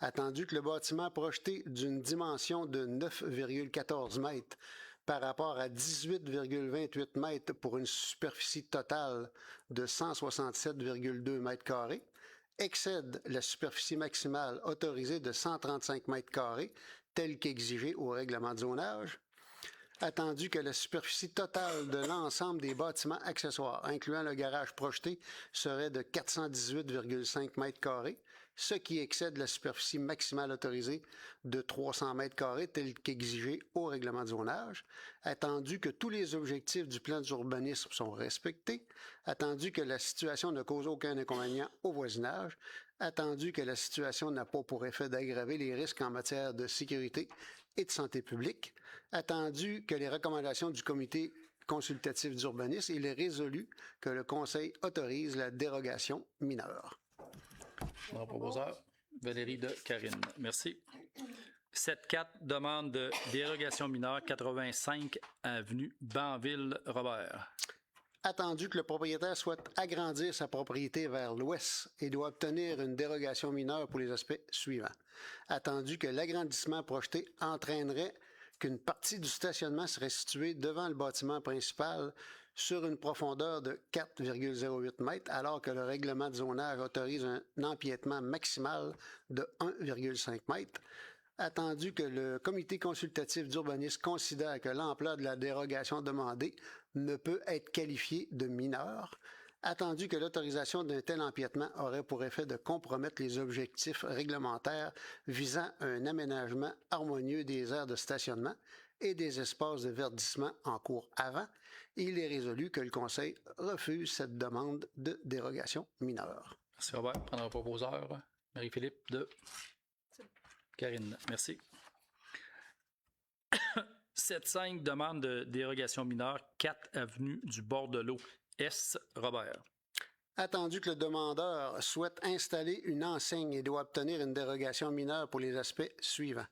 Attendu que le bâtiment projeté d'une dimension de 9,14 mètres par rapport à 18,28 mètres pour une superficie totale de 167,2 mètres carrés excède la superficie maximale autorisée de 135 mètres carrés, telle qu'exigée au règlement de zonage. Attendu que la superficie totale de l'ensemble des bâtiments accessoires, incluant le garage projeté, serait de 418,5 mètres carrés, ce qui excède la superficie maximale autorisée de 300 mètres carrés, telle qu'exigée au règlement de zonage, attendu que tous les objectifs du plan d'urbanisme sont respectés, attendu que la situation ne cause aucun inconvénient au voisinage, attendu que la situation n'a pas pour effet d'aggraver les risques en matière de sécurité et de santé publique, attendu que les recommandations du comité consultatif d'urbanisme, il est résolu que le Conseil autorise la dérogation mineure. Mon proposeur, Valérie de Carine. Merci. 7.4, demande de dérogation mineure 85 avenue Banville, Robert. Attendu que le propriétaire souhaite agrandir sa propriété vers l'ouest et doit obtenir une dérogation mineure pour les aspects suivants. Attendu que l'agrandissement projeté entraînerait qu'une partie du stationnement serait située devant le bâtiment principal sur une profondeur de 4,08 mètres, alors que le règlement de zonage autorise un empiètement maximal de 1,5 mètres. Attendu que le comité consultatif d'urbanisme considère que l'ampleur de la dérogation demandée ne peut être qualifiée de mineure, attendu que l'autorisation d'un tel empiètement aurait pour effet de compromettre les objectifs réglementaires visant un aménagement harmonieux des aires de stationnement et des espaces de verdissement en cours avant, il est résolu que le Conseil refuse cette demande de dérogation mineure. Merci Robert. Prendre un proposeur, Marie-Philippe de Carine. Merci. 7.5, demande de dérogation mineure 4 avenue du bord de l'eau S, Robert. Attendu que le demandeur souhaite installer une enseigne et doit obtenir une dérogation mineure pour les aspects suivants.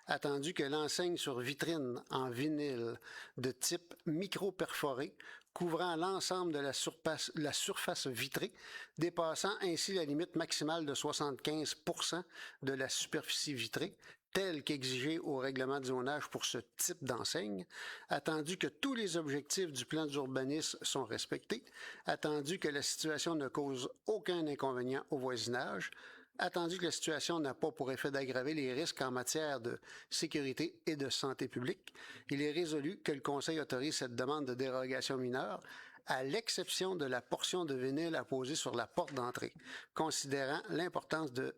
attendu que l'enseigne sur vitrine en vinyle de type micro-perforé couvrant l'ensemble de la surface vitrée, dépassant ainsi la limite maximale de 75 % de la superficie vitrée, telle qu'exigée au règlement de zonage pour ce type d'enseigne, attendu que tous les objectifs du plan d'urbanisme sont respectés, attendu que la situation ne cause aucun inconvénient au voisinage, attendu que la situation n'a pas pour effet d'aggraver les risques en matière de sécurité et de santé publique, il est résolu que le Conseil autorise cette demande de dérogation mineure à l'exception de la portion de vinyle apposée sur la porte d'entrée, considérant l'importance de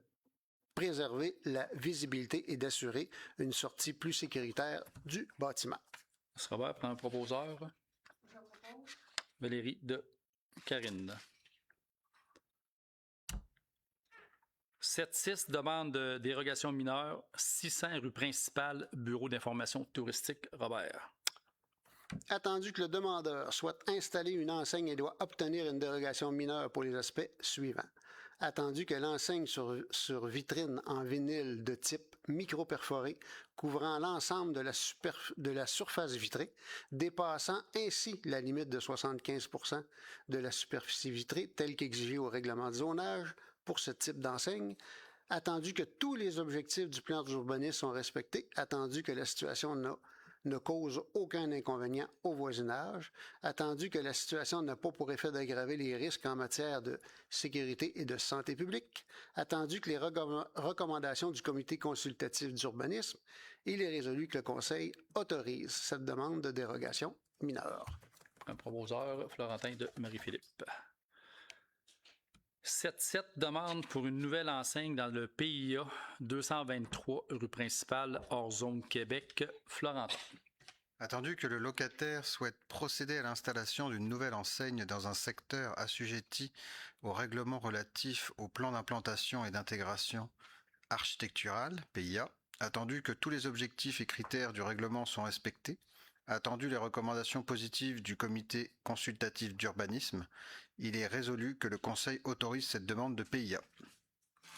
préserver la visibilité et d'assurer une sortie plus sécuritaire du bâtiment. M. Robert prend un proposeur. Valérie de Karine. 7-6, demande de dérogation mineure, 600 rue principale, bureau d'information touristique, Robert. Attendu que le demandeur souhaite installer une enseigne et doit obtenir une dérogation mineure pour les aspects suivants. Attendu que l'enseigne sur vitrine en vinyle de type micro-perforé couvrant l'ensemble de la surface vitrée, dépassant ainsi la limite de 75 % de la superficie vitrée telle qu'exigée au règlement de zonage pour ce type d'enseigne, attendu que tous les objectifs du plan d'urbanisme sont respectés, attendu que la situation ne cause aucun inconvénient au voisinage, attendu que la situation n'a pas pour effet d'aggraver les risques en matière de sécurité et de santé publique, attendu que les recommandations du comité consultatif d'urbanisme, il est résolu que le Conseil autorise cette demande de dérogation mineure. Un proposeur, Florentin de Marie-Philippe. 7-7, demande pour une nouvelle enseigne dans le PIA 223 rue principale hors zone Québec, Florentin. Attendu que le locataire souhaite procéder à l'installation d'une nouvelle enseigne dans un secteur assujetti au règlement relatif au plan d'implantation et d'intégration architecturale, PIA, attendu que tous les objectifs et critères du règlement sont respectés, attendu les recommandations positives du comité consultatif d'urbanisme, il est résolu que le Conseil autorise cette demande de PIA.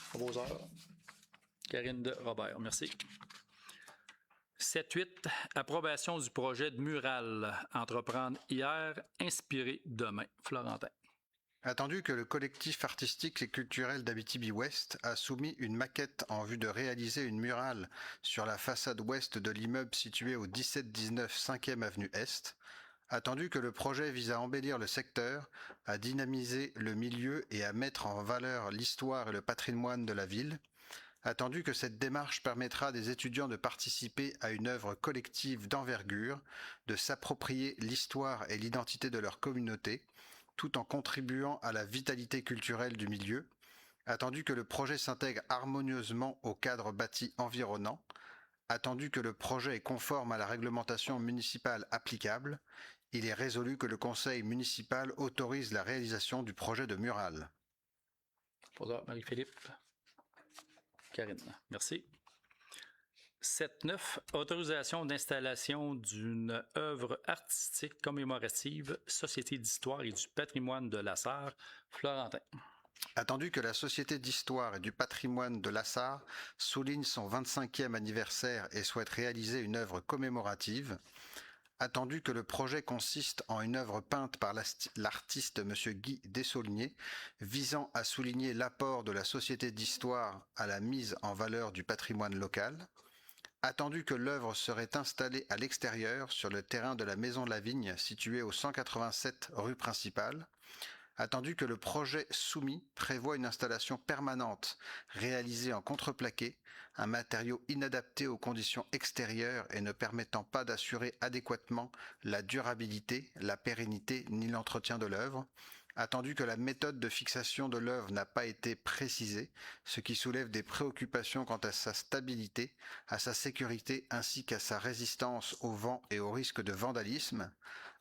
Proposeur. Karine de Robert, merci. 7-8, approbation du projet de mural Entreprendre hier, inspiré demain. Florentin. Attendu que le collectif artistique et culturel d'Abitibi-Ouest a soumis une maquette en vue de réaliser une murale sur la façade ouest de l'immeuble situé au 17-19 5e avenue Est, attendu que le projet vise à embellir le secteur, à dynamiser le milieu et à mettre en valeur l'histoire et le patrimoine de la ville, attendu que cette démarche permettra à des étudiants de participer à une œuvre collective d'envergure, de s'approprier l'histoire et l'identité de leur communauté, tout en contribuant à la vitalité culturelle du milieu, attendu que le projet s'intègre harmonieusement au cadre bâti environnant, attendu que le projet est conforme à la réglementation municipale applicable, il est résolu que le conseil municipal autorise la réalisation du projet de mural. Proposeur Marie-Philippe. Karine, merci. 7-9, autorisation d'installation d'une œuvre artistique commémorative, Société d'histoire et du patrimoine de la Sarre, Florentin. Attendu que la Société d'histoire et du patrimoine de la Sarre souligne son 25e anniversaire et souhaite réaliser une œuvre commémorative, attendu que le projet consiste en une œuvre peinte par l'artiste M. Guy Dessaulniers, visant à souligner l'apport de la Société d'histoire à la mise en valeur du patrimoine local, attendu que l'œuvre serait installée à l'extérieur sur le terrain de la Maison de la Vigne située au 187 rue principale, attendu que le projet soumis prévoit une installation permanente réalisée en contreplaqué, un matériau inadapté aux conditions extérieures et ne permettant pas d'assurer adéquatement la durabilité, la pérennité ni l'entretien de l'œuvre, attendu que la méthode de fixation de l'œuvre n'a pas été précisée, ce qui soulève des préoccupations quant à sa stabilité, à sa sécurité ainsi qu'à sa résistance au vent et au risque de vandalisme,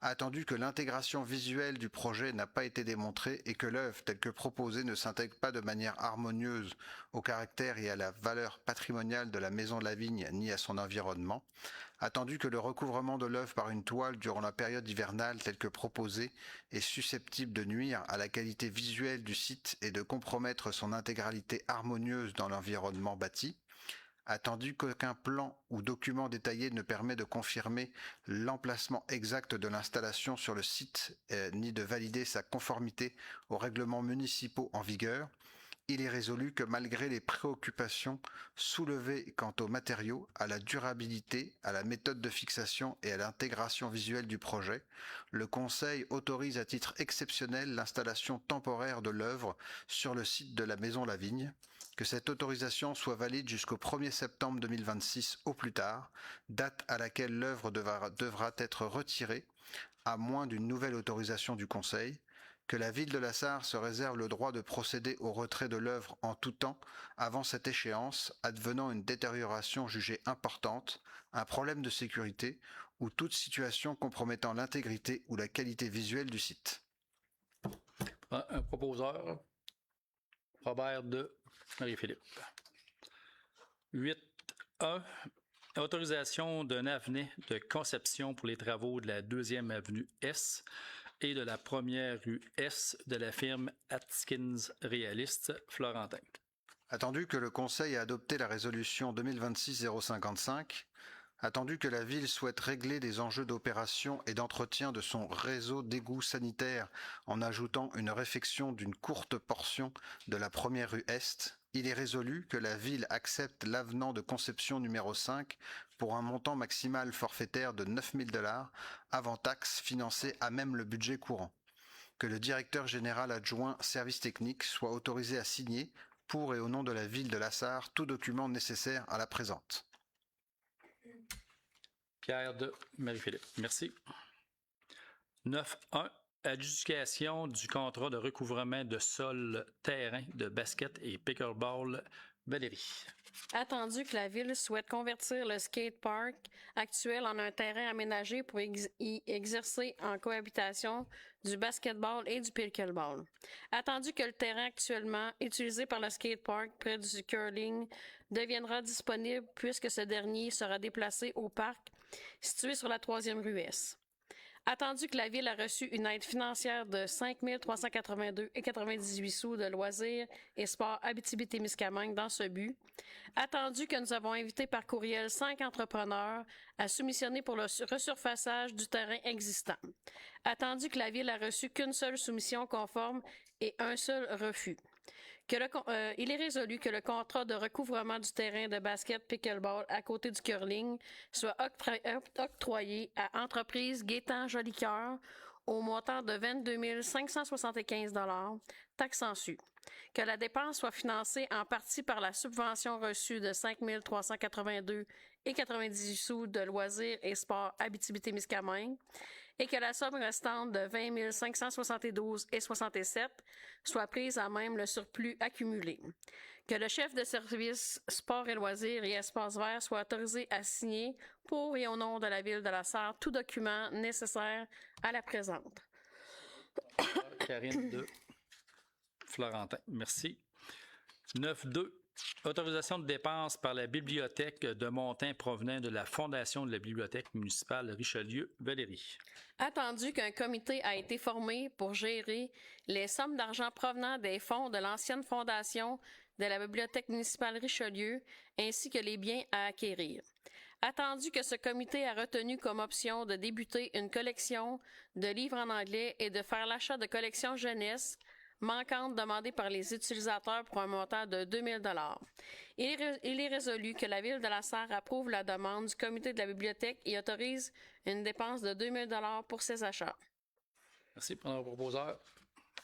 attendu que l'intégration visuelle du projet n'a pas été démontrée et que l'œuvre telle que proposée ne s'intègre pas de manière harmonieuse au caractère et à la valeur patrimoniale de la Maison de la Vigne ni à son environnement, attendu que le recouvrement de l'œuvre par une toile durant la période hivernale telle que proposée est susceptible de nuire à la qualité visuelle du site et de compromettre son intégralité harmonieuse dans l'environnement bâti, Attendu qu'aucun plan ou document détaillé ne permet de confirmer l'emplacement exact de l'installation sur le site ni de valider sa conformité aux règlements municipaux en vigueur, il est résolu que malgré les préoccupations soulevées quant aux matériaux, à la durabilité, à la méthode de fixation et à l'intégration visuelle du projet, le Conseil autorise à titre exceptionnel l'installation temporaire de l'œuvre sur le site de la Maison Lavigne, que cette autorisation soit valide jusqu'au 1er septembre 2026 au plus tard, date à laquelle l'œuvre devra être retirée, à moins d'une nouvelle autorisation du Conseil, que la ville de La Sarre se réserve le droit de procéder au retrait de l'œuvre en tout temps avant cette échéance, advenant une détérioration jugée importante, un problème de sécurité ou toute situation compromettant l'intégrité ou la qualité visuelle du site. Un proposeur, Robert de Marie-Philippe. 8.1. Autorisation d'un avenant de conception pour les travaux de la 2e avenue S et de la 1er rue S de la firme Atkins Réaliste Florentin. Attendu que le Conseil a adopté la résolution 2026-055, attendu que la Ville souhaite régler des enjeux d'opération et d'entretien de son réseau d'égouts sanitaires en ajoutant une réfection d'une courte portion de la 1er rue Est, il est résolu que la Ville accepte l'avenant de conception numéro 5 pour un montant maximal forfaitaire de 9 000 $ avant taxe financé à même le budget courant. Que le directeur général adjoint service technique soit autorisé à signer, pour et au nom de la Ville de La Sarre, tout document nécessaire à la présente. Pierre de Marie-Philippe. Merci. 9.1. Adjudication du contrat de recouvrement de sol terrain de basket et pickleball. Valérie. Attendu que la Ville souhaite convertir le skatepark actuel en un terrain aménagé pour y exercer en cohabitation du basketball et du pickleball. Attendu que le terrain actuellement utilisé par le skatepark près du curling deviendra disponible puisque ce dernier sera déplacé au parc situé sur la 3e rue S. Attendu que la Ville a reçu une aide financière de 5 382,98 sous de Loisirs et Sports Abitibi-Témiscamingue dans ce but. Attendu que nous avons invité par courriel 5 entrepreneurs à soumissionner pour le resurfaçage du terrain existant. Attendu que la Ville a reçu qu'une seule soumission conforme et un seul refus. Il est résolu que le contrat de recouvrement du terrain de basket pickleball à côté du curling soit octroyé à Entreprise Gaétan Jolicoeur au montant de 22 575 $, taxes en su. Que la dépense soit financée en partie par la subvention reçue de 5 382,98 sous de Loisirs et Sports Abitibi-Témiscamingue et que la somme restante de 20 572,67 soit prise à même le surplus accumulé. Que le chef de service Sport et Loisirs et Espaces verts soit autorisé à signer pour et au nom de la Ville de La Sarre tout document nécessaire à la présente. Karine de Florentin. Merci. 9.2. Autorisation de dépenses par la bibliothèque de montant provenant de la Fondation de la Bibliothèque municipale Richelieu. Valérie. Attendu qu'un comité a été formé pour gérer les sommes d'argent provenant des fonds de l'ancienne fondation de la Bibliothèque municipale Richelieu, ainsi que les biens à acquérir. Attendu que ce comité a retenu comme option de débuter une collection de livres en anglais et de faire l'achat de collections jeunesse manquante demandée par les utilisateurs pour un montant de 2 000 $. Il est résolu que la Ville de La Sarre approuve la demande du comité de la bibliothèque et autorise une dépense de 2 000 $ pour ces achats. Merci pour notre proposeur.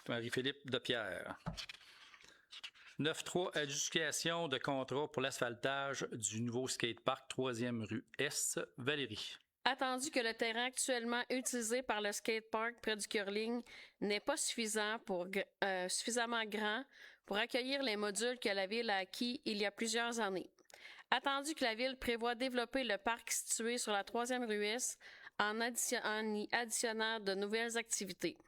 Marie-Philippe de Pierre. 9.3. Adjudication de contrat pour l'asphaltage du nouveau skatepark 3e rue Est. Valérie. Attendu que le terrain actuellement utilisé par le skatepark près du curling n'est pas suffisamment grand pour accueillir les modules que la Ville a acquis il y a plusieurs années. Attendu que la Ville prévoit développer le parc situé sur la 3e rue Est en y additionnant de nouvelles activités.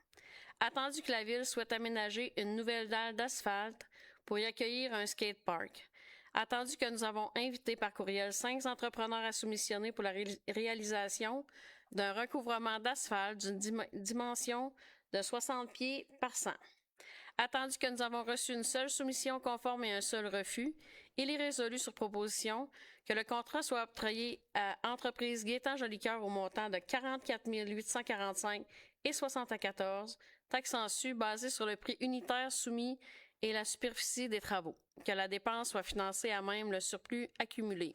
Attendu que la Ville souhaite aménager une nouvelle dalle d'asphalte pour y accueillir un skatepark. Attendu que nous avons invité par courriel 5 entrepreneurs à soumissionner pour la réalisation d'un recouvrement d'asphalte d'une dimension de 60 pieds par 100. Attendu que nous avons reçu une seule soumission conforme et un seul refus, Il est résolu sur proposition que le contrat soit octroyé à Entreprise Gaétan Jolicoeur au montant de 44 845 et 74, taxe en su basée sur le prix unitaire soumis et la superficie des travaux. Que la dépense soit financée à même le surplus accumulé.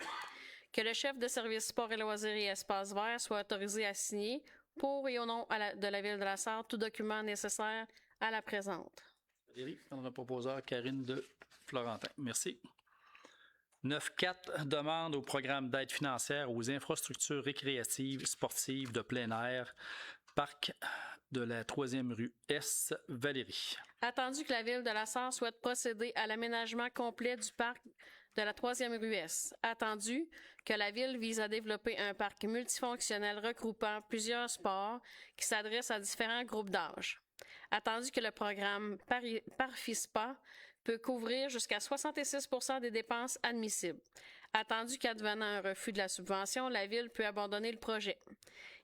Que le chef de service sport et loisirs et espaces verts soit autorisé à signer pour et au nom de la Ville de la Sarre tout document nécessaire à la présente. Valérie, notre proposeur Karine de Florentin. Merci. 9.4 demande au programme d'aide financière aux infrastructures récréatives sportives de plein air, parc de la 3e rue S. Valérie. Attendu que la Ville de la Sarre souhaite procéder à l'aménagement complet du parc de la 3e rue S. Attendu que la Ville vise à développer un parc multifonctionnel regroupant plusieurs sports qui s'adressent à différents groupes d'âge. Attendu que le programme Parfispa peut couvrir jusqu'à 66% des dépenses admissibles. Attendu qu'advenant un refus de la subvention, la Ville peut abandonner le projet.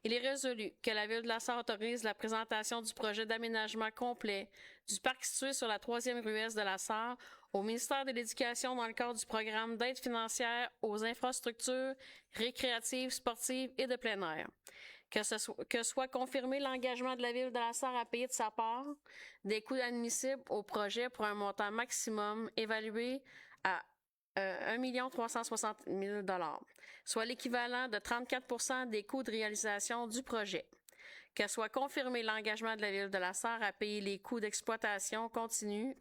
Il est résolu que la Ville de la Sarre autorise la présentation du projet d'aménagement complet du parc situé sur la 3e rue Est de la Sarre au ministère de l'Éducation dans le cadre du programme d'aide financière aux infrastructures récréatives, sportives et de plein air. Que soit confirmé l'engagement de la Ville de la Sarre à payer de sa part des coûts admissibles au projet pour un montant maximum évalué à 1 360 000 $, soit l'équivalent de 34% des coûts de réalisation du projet. Que soit confirmé l'engagement de la Ville de la Sarre à payer les coûts d'exploitation continue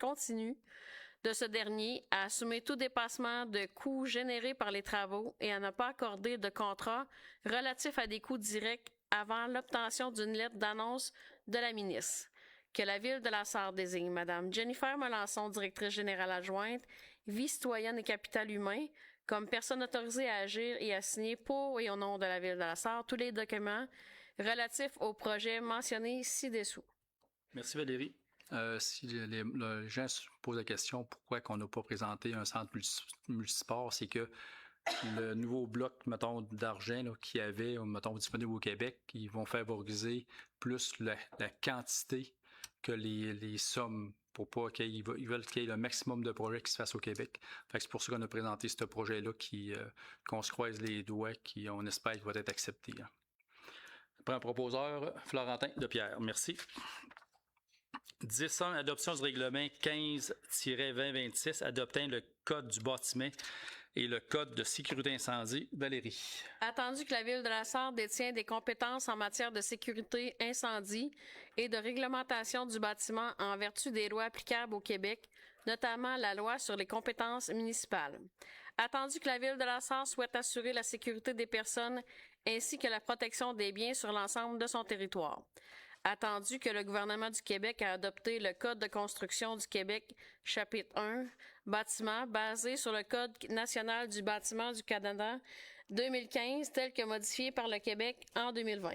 de ce dernier, à assumer tout dépassement de coûts générés par les travaux et à ne pas accorder de contrat relatif à des coûts directs avant l'obtention d'une lettre d'annonce de la ministre. Que la Ville de la Sarre désigne Mme Jennifer Melançon, directrice générale adjointe, vie citoyenne et capital humain, comme personne autorisée à agir et à signer pour et au nom de la Ville de la Sarre tous les documents relatifs au projet mentionné ci-dessous. Merci Valérie. Si les gens se posent la question pourquoi on n'a pas présenté un centre multisport, c'est que le nouveau bloc, mettons, d'argent qu'il y avait, mettons, disponible au Québec, ils vont favoriser plus la quantité que les sommes pour pas qu'ils veulent qu'il y ait le maximum de projets qui se fassent au Québec. Fait que c'est pour ça qu'on a présenté ce projet-là qu'on se croise les doigts, on espère qu'il va être accepté. Après un proposeur, Florentin de Pierre. Merci. 10.1, adoption du règlement 15-2026, adoptant le Code du bâtiment et le Code de sécurité incendie. Valérie. Attendu que la Ville de la Sarre détient des compétences en matière de sécurité incendie et de réglementation du bâtiment en vertu des lois applicables au Québec, notamment la loi sur les compétences municipales. Attendu que la Ville de la Sarre souhaite assurer la sécurité des personnes ainsi que la protection des biens sur l'ensemble de son territoire. Attendu que le gouvernement du Québec a adopté le Code de construction du Québec, chapitre 1, bâtiment, basé sur le Code national du bâtiment du Canada 2015, tel que modifié par le Québec en 2020.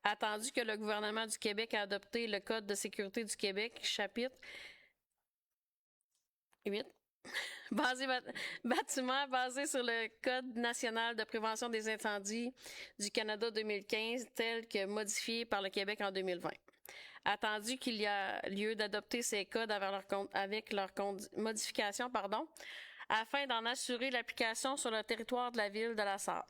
Attendu que le gouvernement du Québec a adopté le Code de sécurité du Québec, chapitre 8, bâtiment basé sur le Code national de prévention des incendies du Canada 2015, tel que modifié par le Québec en 2020. Attendu qu'il y a lieu d'adopter ces codes avec leur modification, afin d'en assurer l'application sur le territoire de la Ville de la Sarre.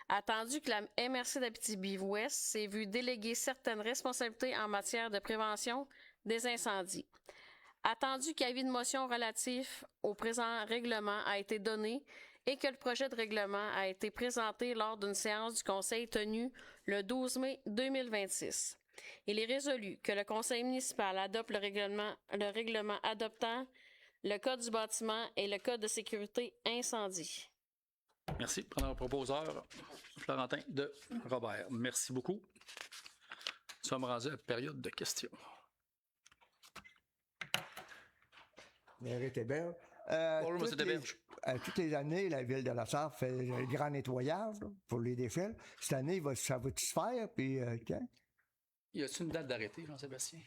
Attendu que la MRC d'Abitibi-Ouest s'est vue déléguer certaines responsabilités en matière de prévention des incendies. Attendu qu'avis de motion relatif au présent règlement a été donné et que le projet de règlement a été présenté lors d'une séance du Conseil tenue le 12 mai 2026. Il est résolu que le Conseil municipal adopte le règlement adoptant le Code du bâtiment et le Code de sécurité incendie. Merci. Prenons le proposeur, Florentin de Robert. Merci beaucoup. Nous sommes rendus à la période de questions. Mairie Hébert. Bonjour, M. Déberge. Toutes les années, la Ville de la Sarre fait un grand nettoyage là, pour les déchets. Cette année, ça va-tu se faire? Puis, quand? Y a-t-il une date d'arrêté, Jean-Sébastien?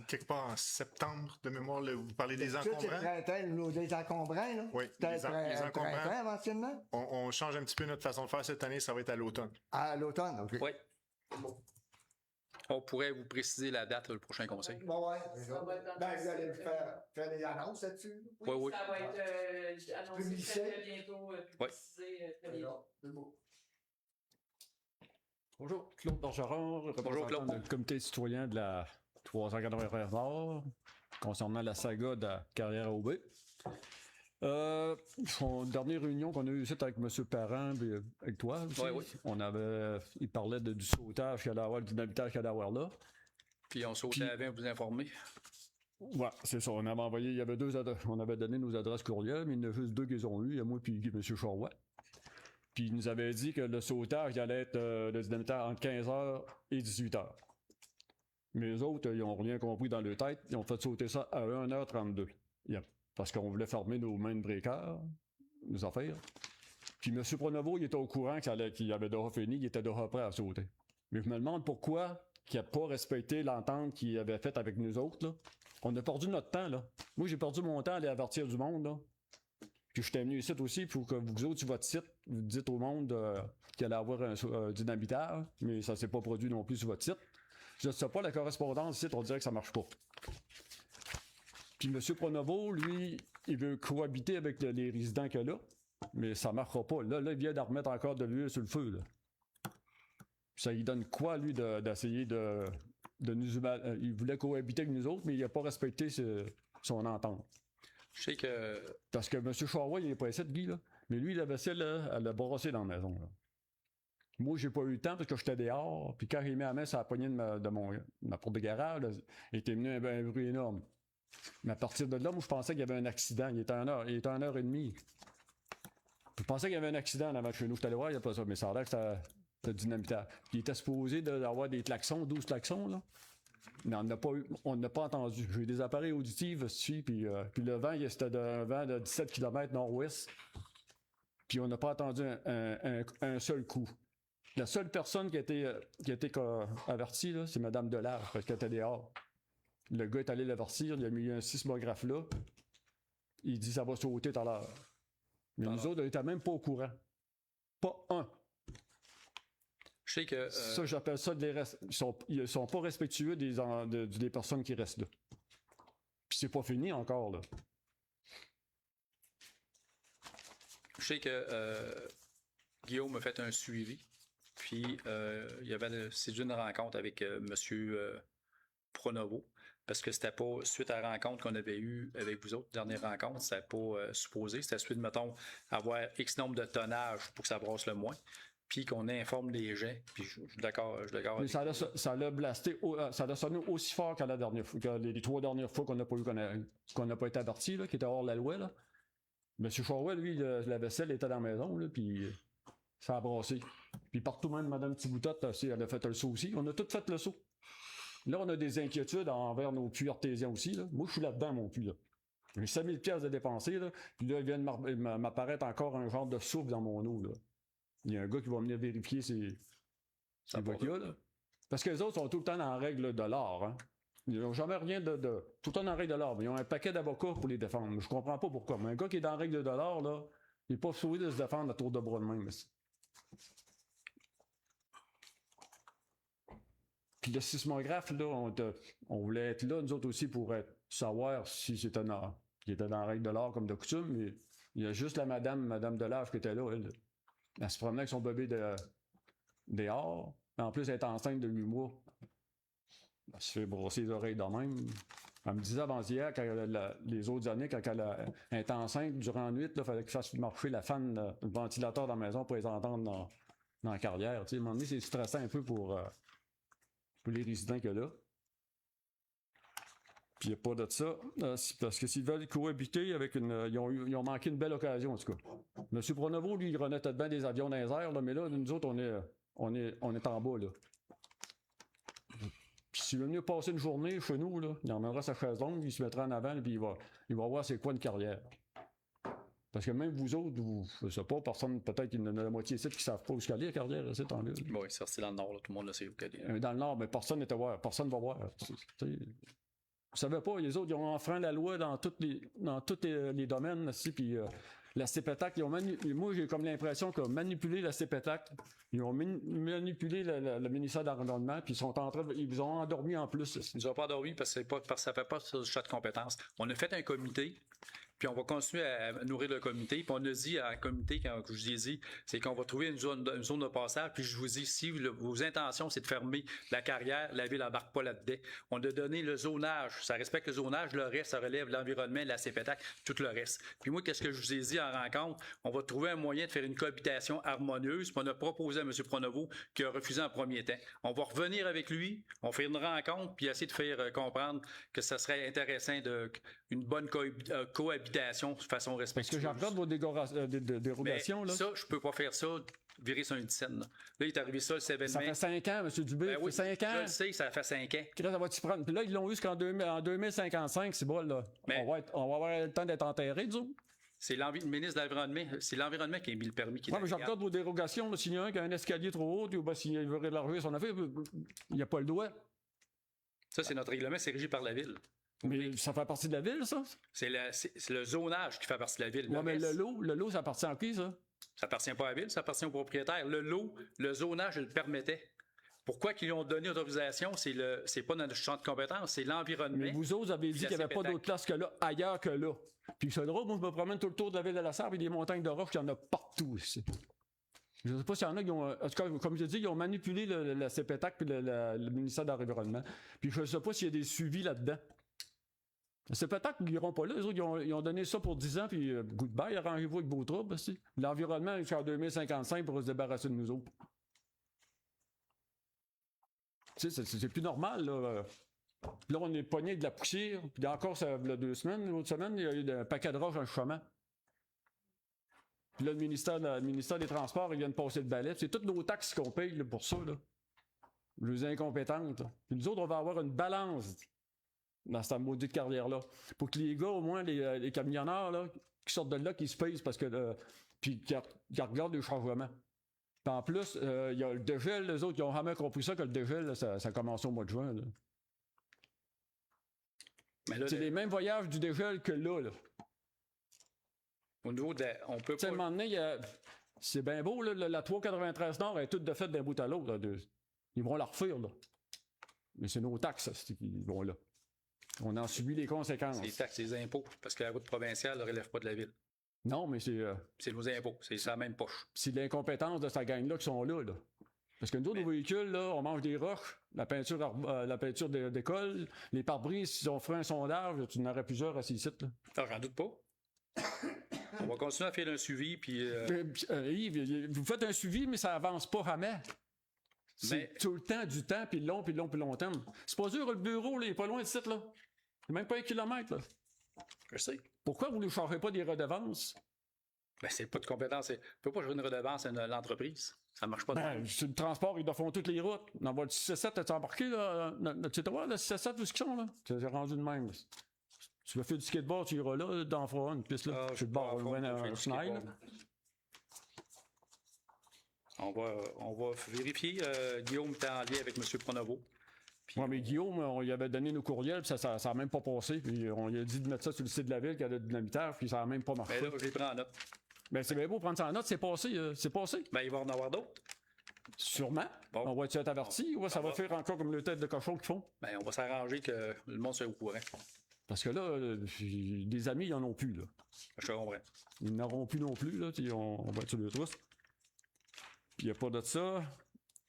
Quelque part en septembre, de mémoire, là, vous parlez des C'est encombrants? des encombrants, là? Oui, les encombrants. Éventuellement? On change un petit peu notre façon de faire cette année, ça va être à l'automne. À l'automne, OK. Oui. On pourrait vous préciser la date du prochain conseil. Bon, ouais. Ça va être dans Ben, le vous allez conseil. faire des annonces là-dessus? Oui, oui. Ça va être annoncé Publicité. très bientôt, publicisé très bientôt. D'accord, c'est beau. Bonjour, Claude Bergeron, représentant Claude. du comité citoyen de la 380 Nord, concernant la saga de la carrière OB. Dernière réunion qu'on a eue ici avec M. Parent et avec toi aussi, Oui, oui. il parlait du sautage qu'il allait avoir, du dynamitage qu'il allait avoir là. Puis on sautait avant vous informer. Ouais, c'est ça. On avait envoyé, il y avait on avait donné nos adresses courriel, mais il y en a juste deux qu'ils ont eu, il y a moi et M. Charrois. Puis il nous avait dit que le sautage il allait être le dynamitage entre 15h et 18h. Mais les autres, ils n'ont rien compris dans leur tête. Ils ont fait sauter ça à 1h32. Parce qu'on voulait fermer nos mains de breakers, nos affaires. Puis M. Pronovo, il était au courant qu'il avait déjà fini, il était déjà prêt à sauter. Mais je me demande pourquoi il n'a pas respecté l'entente qu'il avait faite avec nous autres, là. On a perdu notre temps, là. Moi, j'ai perdu mon temps à aller avertir du monde, là. Puis j'étais venu ici aussi pour que vous autres, sur votre site, vous dites au monde qu'il allait avoir un dynamitage, mais ça ne s'est pas produit non plus sur votre site. Je ne sais pas, la correspondance ici, on dirait que ça ne marche pas. Puis M. Pronovo, lui, il veut cohabiter avec les résidents qu'il y a là, mais ça ne marchera pas. Là, il vient d'en remettre encore de l'huile sur le feu, là. Ça lui donne quoi, lui, d'essayer de nous... il voulait cohabiter avec nous autres, mais il n'a pas respecté son entente. Je sais que... Parce que M. Charrois, il n'est pas ici, Guy, là. Mais lui, la vaisselle, là, elle l'a brossé dans la maison, là. Moi, j'ai pas eu le temps parce que j'étais dehors. Puis quand il mis la main sur la poignée de ma porte de garage, là, il était venu un bruit énorme. Mais à partir de là, moi, je pensais qu'il y avait un accident. Il était à 1h30. Je pensais qu'il y avait un accident avant chez nous. Je suis allé voir, il n'y a pas ça. Mais ça a l'air que c'était dynamitage. Puis il était supposé d'avoir des klaxons, 12 klaxons, là. Mais on n'a pas entendu. J'ai eu des appareils auditifs aussi, puis le vent, c'était un vent de 17 km nord-ouest. Puis on n'a pas entendu un seul coup. La seule personne qui a été avertie, là, c'est Mme Delage, parce qu'elle était dehors. Le gars est allé l'avertir, il a mis un sismographe là. Il dit ça va sauter tout à l'heure. Mais nous autres, on n'était même pas au courant. Pas un. Je sais que... Ça, j'appelle ça ils sont pas respectueux des personnes qui restent là. Puis c'est pas fini encore, là. Je sais que Guillaume a fait un suivi. Puis il y avait c'est une rencontre avec M. Pronovo. Parce que c'était pas suite à la rencontre qu'on avait eue avec vous autres, dernière rencontre, c'était pas supposé. C'était suite, mettons, avoir X nombre de tonnage pour que ça brasse le moins. Puis qu'on informe les gens. Puis je suis d'accord. Mais ça l'a blasté, ça l'a sonné aussi fort que la dernière fois, que les 3 dernières fois qu'on n'a pas été averti, là, qui était hors la loi, là. M. Charrois, lui, la vaisselle était dans la maison, là, puis ça a brassé. Puis partout même, Mme Thiboutotte, elle a fait le saut aussi. On a tous fait le saut. Là, on a des inquiétudes envers nos puits artésiens aussi, là. Moi, je suis là-dedans, mon puits, là. J'ai 5000 pièces à dépenser, là. Puis là, il vient de m'apparaître encore un genre de souffle dans mon eau, là. Il y a un gars qui va venir vérifier ces voitures, là. Parce que les autres sont tout le temps en règle de l'art, hein. Ils n'ont jamais rien tout le temps en règle de l'art. Mais ils ont un paquet d'avocats pour les défendre. Je comprends pas pourquoi. Mais un gars qui est en règle de l'art, là, il n'est pas sauvé de se défendre à tour de bras de même. Puis le sismographe, là, on voulait être là, nous autres aussi, pour savoir si c'était qu'il était dans la règle de l'art comme de coutume. Mais il y a juste la Madame Delage qui était là, elle. Elle se promenait avec son bébé dehors. En plus, elle est enceinte de 8 mois. Elle se fait brosser les oreilles de même. Elle me disait avant-hier, les autres années, quand elle était enceinte durant la nuit, il fallait qu'elle fasse marcher la fan, le ventilateur dans la maison pour les entendre dans la carrière. Tu sais, à un moment donné, c'est stressant un peu pour les résidents qu'il y a là. Puis il n'y a pas de ça. Parce que s'ils veulent cohabiter avec ils ont manqué une belle occasion, en tout cas. M. Pronovo, lui, il renaît bien des avions dans les airs, là, mais là, nous autres, on est en bas, là. Puis s'il veut venir passer une journée chez nous, là, il emmènera sa chaise longue, il se mettra en avant, puis il va voir c'est quoi une carrière. Parce que même vous autres, je ne sais pas, personne, peut-être qu'il y en a la moitié ici qui ne savent pas où est la carrière, c'est en là. Oui, c'est dans le nord, là, tout le monde le sait où qu'elle est. Dans le nord, mais personne n'était voir, personne ne va voir. Vous savez pas, les autres, ils ont enfreint la loi dans tous les domaines, aussi, puis La CPETAC, moi, j'ai comme l'impression qu'ils ont manipulé la CPETAC. Ils ont manipulé le ministère de l'Environnement, puis ils vous ont endormi en plus. Ils nous ont pas endormis parce que ça fait pas sur le champ de compétences. On a fait un comité, puis on va continuer à nourrir le comité. Puis on a dit à un comité, quand je vous ai dit, c'est qu'on va trouver une zone de passage. Puis je vous dis, si vos intentions, c'est de fermer la carrière, la ville n'embarque pas là-dedans. On a donné le zonage. Ça respecte le zonage. Le reste, ça relève l'environnement, la CPETAC, tout le reste. Puis moi, qu'est-ce que je vous ai dit en rencontre? On va trouver un moyen de faire une cohabitation harmonieuse. Puis on a proposé à M. Pronovo qui a refusé en premier temps. On va revenir avec lui. On fait une rencontre puis essayer de faire comprendre que ça serait intéressant une bonne cohabitation de façon respectueuse. Parce que je regarde vos dérogations. Mais là. ça, je peux pas faire ça, virer sur une scène. Là, il est arrivé ça, le 7 Ça mai. fait 5 ans, M. Dubé. Ben oui, 5 ans. je le sais, ça fait 5 ans. Ça va-tu prendre? Puis là, ils l'ont eu jusqu'en 2055, c'est bon, là. Mais- on va avoir le temps d'être enterrés, disons. C'est le ministre de l'Environnement. C'est l'environnement qui a mis le permis. Ouais, mais je regarde vos dérogations. Là, s'il y en a un qui a un escalier trop haut, ou s'il veut élargir son affaire, il n'y a pas le droit. Ça, c'est notre règlement, c'est régi par la ville. Mais ça fait partie de la ville, ça? C'est le zonage qui fait partie de la ville. Ouais, mais reste, le lot, ça appartient à qui, ça? ça appartient pas à la ville, ça appartient au propriétaire. Le zonage, il le permettait. Pourquoi qu'ils lui ont donné autorisation? C'est pas dans notre champ de compétences, c'est l'environnement. Mais vous autres avez dit qu'il n'y avait pas d'autre place que là, ailleurs que là. Puis c'est drôle, moi, je me promène tout le tour de la ville de la Sarre, et des montagnes de roches, il y en a partout ici. Je ne sais pas s'il y en a qui ont... En tout cas, comme je dis, ils ont manipulé la CPETAC et le ministère de l'Environnement. Puis je ne sais pas s'il y a des suivis là-dedans. La CPETAC, ils n'iront pas là. Les autres, ils ont donné ça pour 10 ans, puis goodbye, arrangez-vous avec vos troubles. Aussi. L'environnement, jusqu'en 2055, pour se débarrasser de nous autres. Tu sais, c'est plus normal, là. Là, on est pogné avec de la poussière. Puis encore, ça il y a 2 semaines, l'autre semaine, il y a eu un paquet de roches dans le chemin. Puis là, le ministère des Transports, ils viennent passer le balai. C'est toutes nos taxes qu'on paye là, pour ça, là. Les incompétentes. Là. Puis nous autres, on va avoir une balance dans cette maudite carrière-là. Pour que les gars, au moins, les camionneurs, là, qui sortent de là, qui se pèsent parce que... puis qui regardent les changements. Puis en plus, il y a le dégel, les autres, ils ont jamais compris ça, que le dégel, là, ça commence au mois de juin, là. C'est les mêmes voyages du dégel que là. Au niveau de... On peut pas... À un moment donné, c'est bien beau, là, la 393 Nord est toute de fait d'un bout à l'autre. Ils vont la refaire, là. Mais c'est nos taxes, qui vont là. On en subit les conséquences. C'est les taxes, les impôts, parce que la route provinciale ne relève pas de la ville. Non, mais c'est... C'est nos impôts, c'est la même poche. C'est l'incompétence de cette gang-là qui sont là. Parce que nous, nos véhicules, là, on mange des roches, la peinture d'école, les pare-brises, si on ferait un sondage, tu en aurais plusieurs à ces sites. Là. Alors, j'en doute pas. On va continuer à faire un suivi, puis... Yves, vous faites un suivi, mais ça avance pas jamais. C'est tout le temps du temps, puis long, puis long, puis long terme. C'est pas dur, le bureau, là, il est pas loin de site, là. C'est même pas 1 kilomètre, là. Je sais. Pourquoi vous ne chargez pas des redevances? Ben, c'est pas de compétence. On peut pas jouer une redevance à l'entreprise. Ça marche pas. Sur le transport, ils font toutes les routes. Dans votre 6-7, as-tu embarqué, là? Tu sais, le 6-7, où est-ce qu'ils sont, là? C'est rendu de même. Tu vas faire du skateboard, tu iras là, dans Froid, une piste, là. Je suis de bord, un Schneider. On va vérifier. Guillaume était en lien avec M. Pronovo. Oui, mais Guillaume, on lui avait donné nos courriels, puis ça n'a même pas passé. Puis on lui a dit de mettre ça sur le site de la ville, qu'il y a le dynamiteur, puis ça n'a même pas marché. Mais là, je les prends en note. Ben, c'est bien beau prendre ça en note, c'est passé, c'est passé. Ben, il va en avoir d'autres. Sûrement. Bon. On va être averti, ou ça va faire encore comme le tête de cochon qu'ils font? Ben, on va s'arranger que le monde soit au courant. Parce que là, des amis, ils n'en ont plus, là. Je comprends. Ils n'auront plus non plus, là, on va être sur le trousse. Puis il n'y a pas de ça.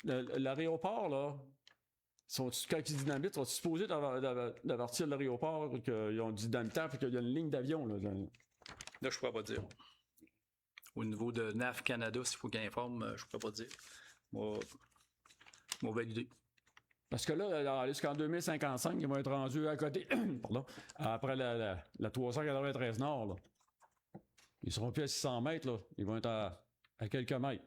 L'aéroport, là, quand ils dynamitent, sont supposés d'avertir l'aéroport qu'ils ont du dynamiteur et qu'il y a une ligne d'avion. Là, je ne pourrais pas dire. Au niveau de NAF Canada, s'il faut qu'il informe, je ne pourrais pas dire. Moi, valider. Parce que là, jusqu'en 2055, ils vont être rendus à côté, pardon, après la 393 Nord. Là. Ils seront plus à 600 mètres, là. Ils vont être à quelques mètres.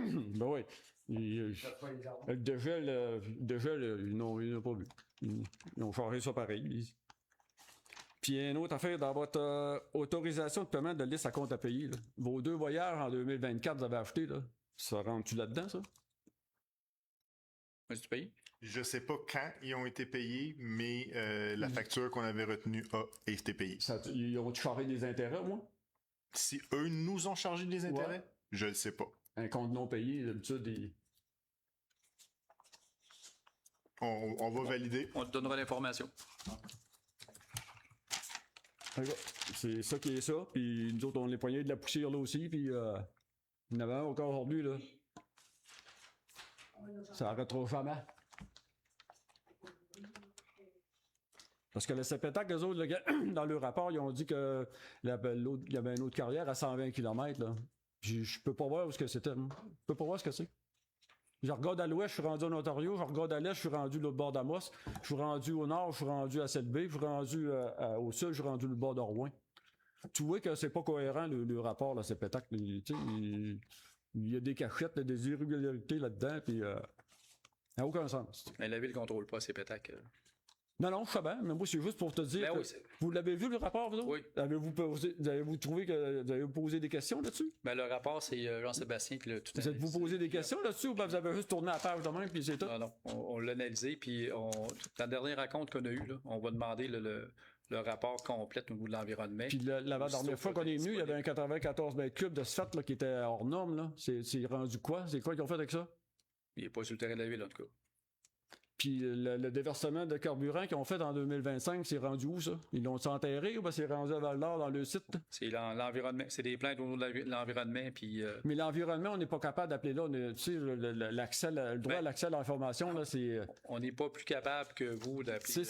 Ben oui. Le dégel, ils n'ont pas vu. Ils ont changé ça pareil. Puis une autre affaire, dans votre autorisation de paiement de liste à compte à payer, là, vos 2 voyages en 2024, vous avez acheté, là, ça rentre-tu là-dedans, ça? Est-ce payé? Je sais pas quand ils ont été payés, mais la facture qu'on avait retenue a été payée. Ils ont chargé des intérêts, moi? Si eux nous ont chargé des intérêts, Ouais. je le sais pas. Un compte non payé, d'habitude, On va valider. On te donnera l'information. c'est ça qui est ça. Puis nous autres, on est poignés de la poussière là aussi. Puis il y en avait un encore aujourd'hui, là. Ça arrêtera jamais. Parce que le CPTAC, eux autres, dans leur rapport, ils ont dit que il y avait une autre carrière à 120 km. Là. Je peux pas voir où ce c'était. Je peux pas voir ce que c'est. Je regarde à l'ouest, je suis rendu en Ontario. Je regarde à l'est, je suis rendu le bord d'Amos. Je suis rendu au nord, je suis rendu à Selby. Je suis rendu au sud, je suis rendu le bord de Rouen. Tu vois que c'est pas cohérent, le rapport, là, CPTAC. Il y a des cachettes, des irrégularités là-dedans, puis ça n'a aucun sens. Mais la ville ne contrôle pas ces pétacs. Non, je sais bien, mais moi, c'est juste pour te dire. Ben que oui, vous l'avez vu, le rapport, vous autres? Oui. Avez-vous trouvé que vous avez posé des questions là-dessus? Ben, le rapport, c'est Jean-Sébastien qui l'a tout Vous êtes-vous posé des questions là-dessus ou ben vous avez juste tourné la page de même puis c'est tout? Non, on l'a analysé, puis dans la dernière rencontre qu'on a eue, là, on va demander le rapport complet au niveau de l'environnement. Puis la dernière fois qu'on est venu, il y avait un 94 mètres cubes de sphère là, qui était hors norme. Là. C'est rendu quoi? C'est quoi qu'ils ont fait avec ça? Il n'est pas sur le terrain de la ville, en tout cas. Puis le déversement de carburant qu'ils ont fait en 2025, c'est rendu où, ça? Ils l'ont enterré ou ben c'est rendu à Val-d'Or dans le site? C'est l'environnement. C'est des plaintes au niveau de l'environnement, puis... Mais l'environnement, on n'est pas capable d'appeler là. Tu sais, le droit à l'accès à l'information, là, c'est... On n'est pas plus capable que vous d'appeler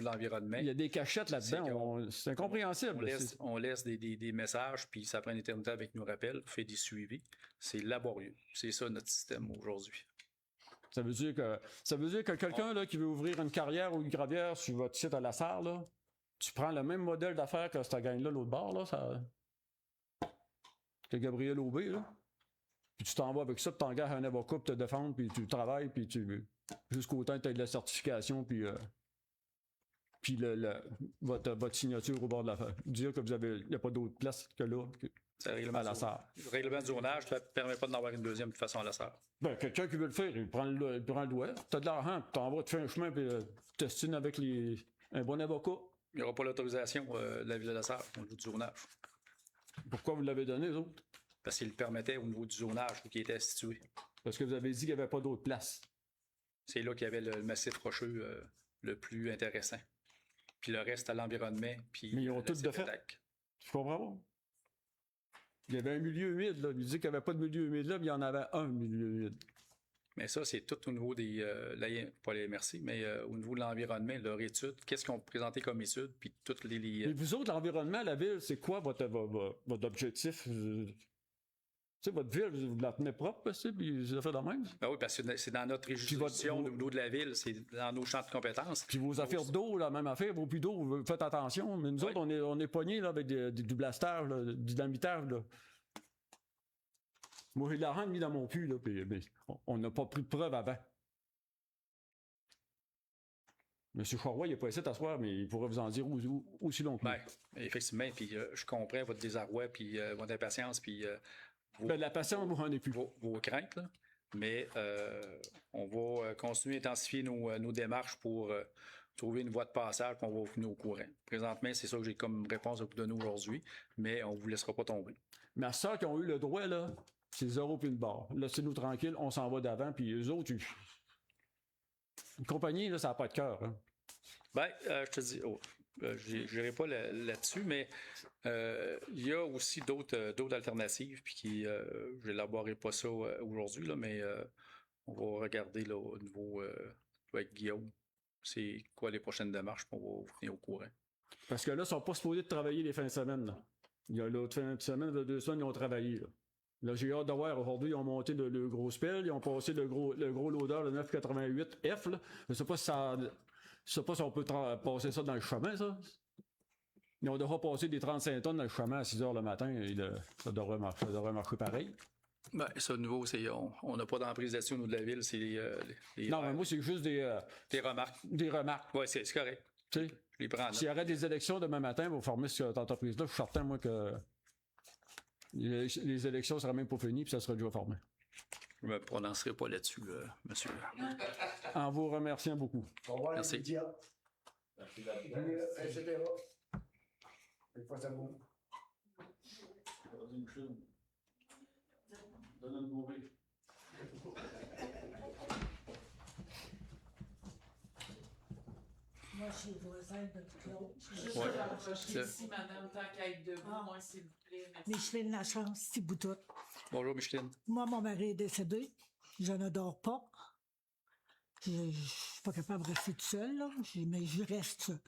l'environnement. Il y a des cachettes là-dedans. C'est incompréhensible. On laisse des messages, puis ça prend une éternité avec nos rappels, on fait des suivis. C'est laborieux. C'est ça, notre système aujourd'hui. Ça veut dire que quelqu'un là, qui veut ouvrir une carrière ou une gravière sur votre site à la Sarre, là, tu prends le même modèle d'affaires que cette gang-là, l'autre bord, là, que Gabriel Aubé, là. Puis tu t'en vas avec ça, tu t'engages un avocat pour te défendre, puis tu travailles, puis jusqu'au temps que tu aies de la certification, puis votre signature au bord de l'affaire. Dire que il n'y a pas d'autre place que là. À la Sarre. Le règlement de zonage ne permet pas d'en avoir une deuxième de toute façon à la Sarre. Ben, quelqu'un qui veut le faire, il prend le doigt. Tu as de l'argent, tu t'en vas, tu fais un chemin, puis tu t'estines avec un bon avocat. Il n'y aura pas l'autorisation de la ville de la Sarre au niveau du zonage. Pourquoi vous l'avez donné, les autres? Parce qu'il le permettait au niveau du zonage où il était situé. Parce que vous avez dit qu'il n'y avait pas d'autre place. C'est là qu'il y avait le massif rocheux le plus intéressant. Puis le reste à l'environnement. Puis mais ils ont tout de fait. Tu comprends pas? Il y avait un milieu humide, là. Il disait qu'il n'y avait pas de milieu humide là, mais il y en avait un milieu humide. Mais ça, c'est tout au niveau des... pas les merci, mais au niveau de l'environnement, leur étude, qu'est-ce qu'on présentait comme étude, puis toutes les... Mais vous autres, l'environnement, la ville, c'est quoi votre objectif? Tu sais, votre ville, vous la tenez propre, puis ça fait de même? Ben oui, parce que c'est dans notre jurisdiction, au niveau de la ville, c'est dans nos champs de compétences. Puis vos affaires d'eau, la même affaire, vos puits d'eau, vous faites attention. Mais nous autres, on est pognés là, avec du blastage, là, du dynamitage. Là. Moi, j'ai de l'argent mis dans mon puits, là, puis on n'a pas pris de preuves avant. M. Chorois, il n'est pas ici t'asseoir, mais il pourrait vous en dire aussi longtemps. Ben, effectivement, puis je comprends votre désarroi, puis votre impatience, puis... la patience, vous n'en avez plus. Vos craintes, là. Mais on va continuer à intensifier nos démarches pour trouver une voie de passage, puis on va vous tenir au courant. Présentement, c'est ça que j'ai comme réponse à vous donner aujourd'hui, mais on ne vous laissera pas tomber. Mais à ceux qui ont eu le droit, là, c'est 0 puis une barre. Laissez-nous tranquille, on s'en va d'avant, puis eux autres, une compagnie, là, ça n'a pas de cœur. Hein. Ben, je te dis, je n'irai pas là-dessus, mais il y a aussi d'autres alternatives, puis je n'élaborerai pas ça aujourd'hui, là, mais on va regarder là, au niveau avec Guillaume, c'est quoi les prochaines démarches, puis on va vous tenir au courant. Parce que là, ils ne sont pas supposés de travailler les fins de semaine. Là. Il y a l'autre fin de semaine, il y a 2 semaines, ils ont travaillé. Là, j'ai hâte de voir. Aujourd'hui, ils ont monté le gros spell, ils ont passé le gros loader, le 988F. Là. Je ne sais pas si on peut passer ça dans le chemin, ça. Mais on devra passer des 35 tonnes dans le chemin à 6 h le matin. Et ça devrait marcher pareil. Ben, ça, de nouveau, on n'a pas d'emprise là-dessus au niveau de la ville. C'est les non, mais moi, c'est juste des remarques. Des remarques. Oui, c'est correct. Tu sais, je les prends. S'il y aurait des élections demain matin pour former cette entreprise-là, je suis certain, moi, que les élections ne seraient même pas finies puis ça serait déjà formé. Je ne me prononcerai pas là-dessus, monsieur. En vous remerciant beaucoup. Merci. Moi, je suis voisin de Claude. Juste Ouais. rapprocher ici, madame, tant qu'à être debout, moi, s'il vous plaît. Merci. Micheline Lachance, Thiboutot. Bonjour, Micheline. Moi, mon mari est décédé. Je ne dors pas. Je ne suis pas capable de rester tout seul, là, mais je reste seul.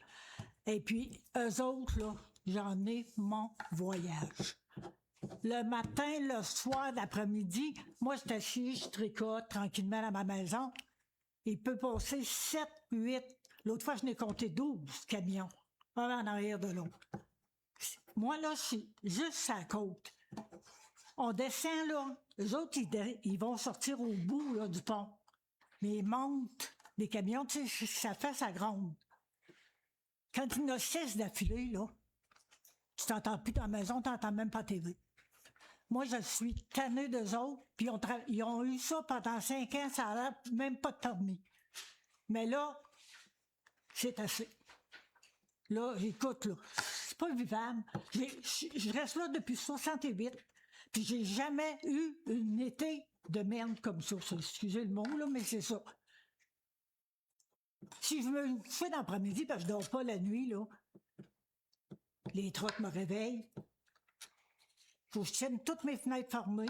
Et puis, eux autres, là, j'en ai mon voyage. Le matin, le soir, l'après-midi, moi, je suis assis, je tricote tranquillement à ma maison. Il peut passer 7, 8. L'autre fois, je n'ai compté 12 camions, un en arrière de l'autre. Moi, là, je suis juste à la côte. On descend, là. Les autres, ils vont sortir au bout là, du pont. Mais ils montent des camions, tu sais, ça fait sa gronde. Quand il y en a 6 d'affilée, là, tu t'entends plus dans la maison, tu n'entends même pas la TV. Moi, je suis tanné d'eux autres, puis ils ont eu ça pendant 5 ans, ça a l'air même pas de permis. Mais là, c'est assez. Là, écoute, là, c'est pas vivable. Je reste là depuis 68, puis j'ai jamais eu une été de merde comme ça. Excusez le mot, là, mais c'est ça. Si je me fais dans l'après-midi, parce que je dors pas la nuit, là, les trottes me réveillent. Faut que je tienne toutes mes fenêtres fermées.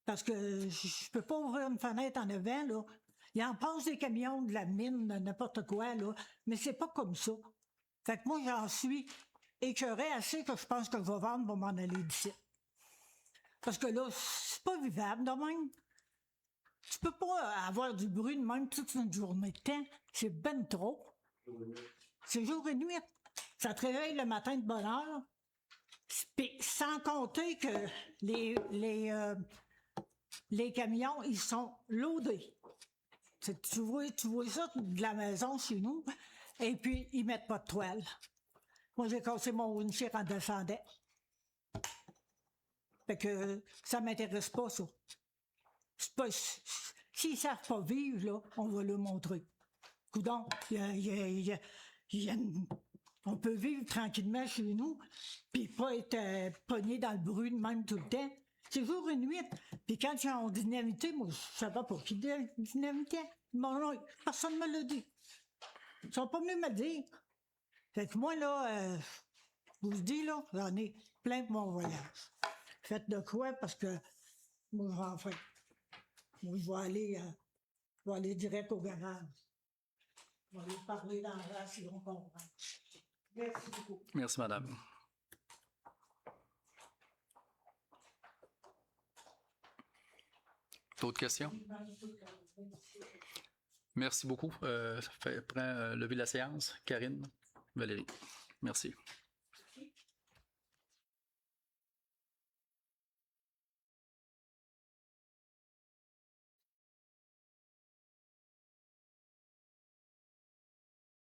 Parce que je peux pas ouvrir une fenêtre en avant, là. Il en passe des camions, de la mine, de n'importe quoi, là. Mais c'est pas comme ça. Fait que moi, j'en suis écœuré assez que je pense que je vais vendre pour m'en aller d'ici. Parce que là, c'est pas vivable de même. Tu peux pas avoir du bruit de même toute une journée de temps. C'est ben trop. C'est jour et nuit. Ça te réveille le matin de bonne heure. Puis, sans compter que les camions, ils sont loadés. Tu vois ça de la maison chez nous, et puis ils mettent pas de toile. Moi, j'ai cassé mon windshield en descendant. Fait que ça m'intéresse pas, ça. S'ils savent pas vivre, là, on va leur montrer. Coudonc, on peut vivre tranquillement chez nous, puis pas être pogné dans le bruit de même tout le temps. C'est jour et nuit. Puis quand ils ont dynamité, moi, je savais pas qui dynamitait. Non, personne ne me l'a dit. Ils sont pas venus me le dire. Fait que moi, là, je vous dis, là, j'en ai plein pour mon voyage. Faites de quoi, parce que moi, je vais en faire. Moi, je vais aller direct au garage. Je vais aller parler dans la race, ils vont comprendre. Merci beaucoup. Merci, madame. D'autres questions? Merci beaucoup. Prends lever la séance. Karine, Valérie. Merci.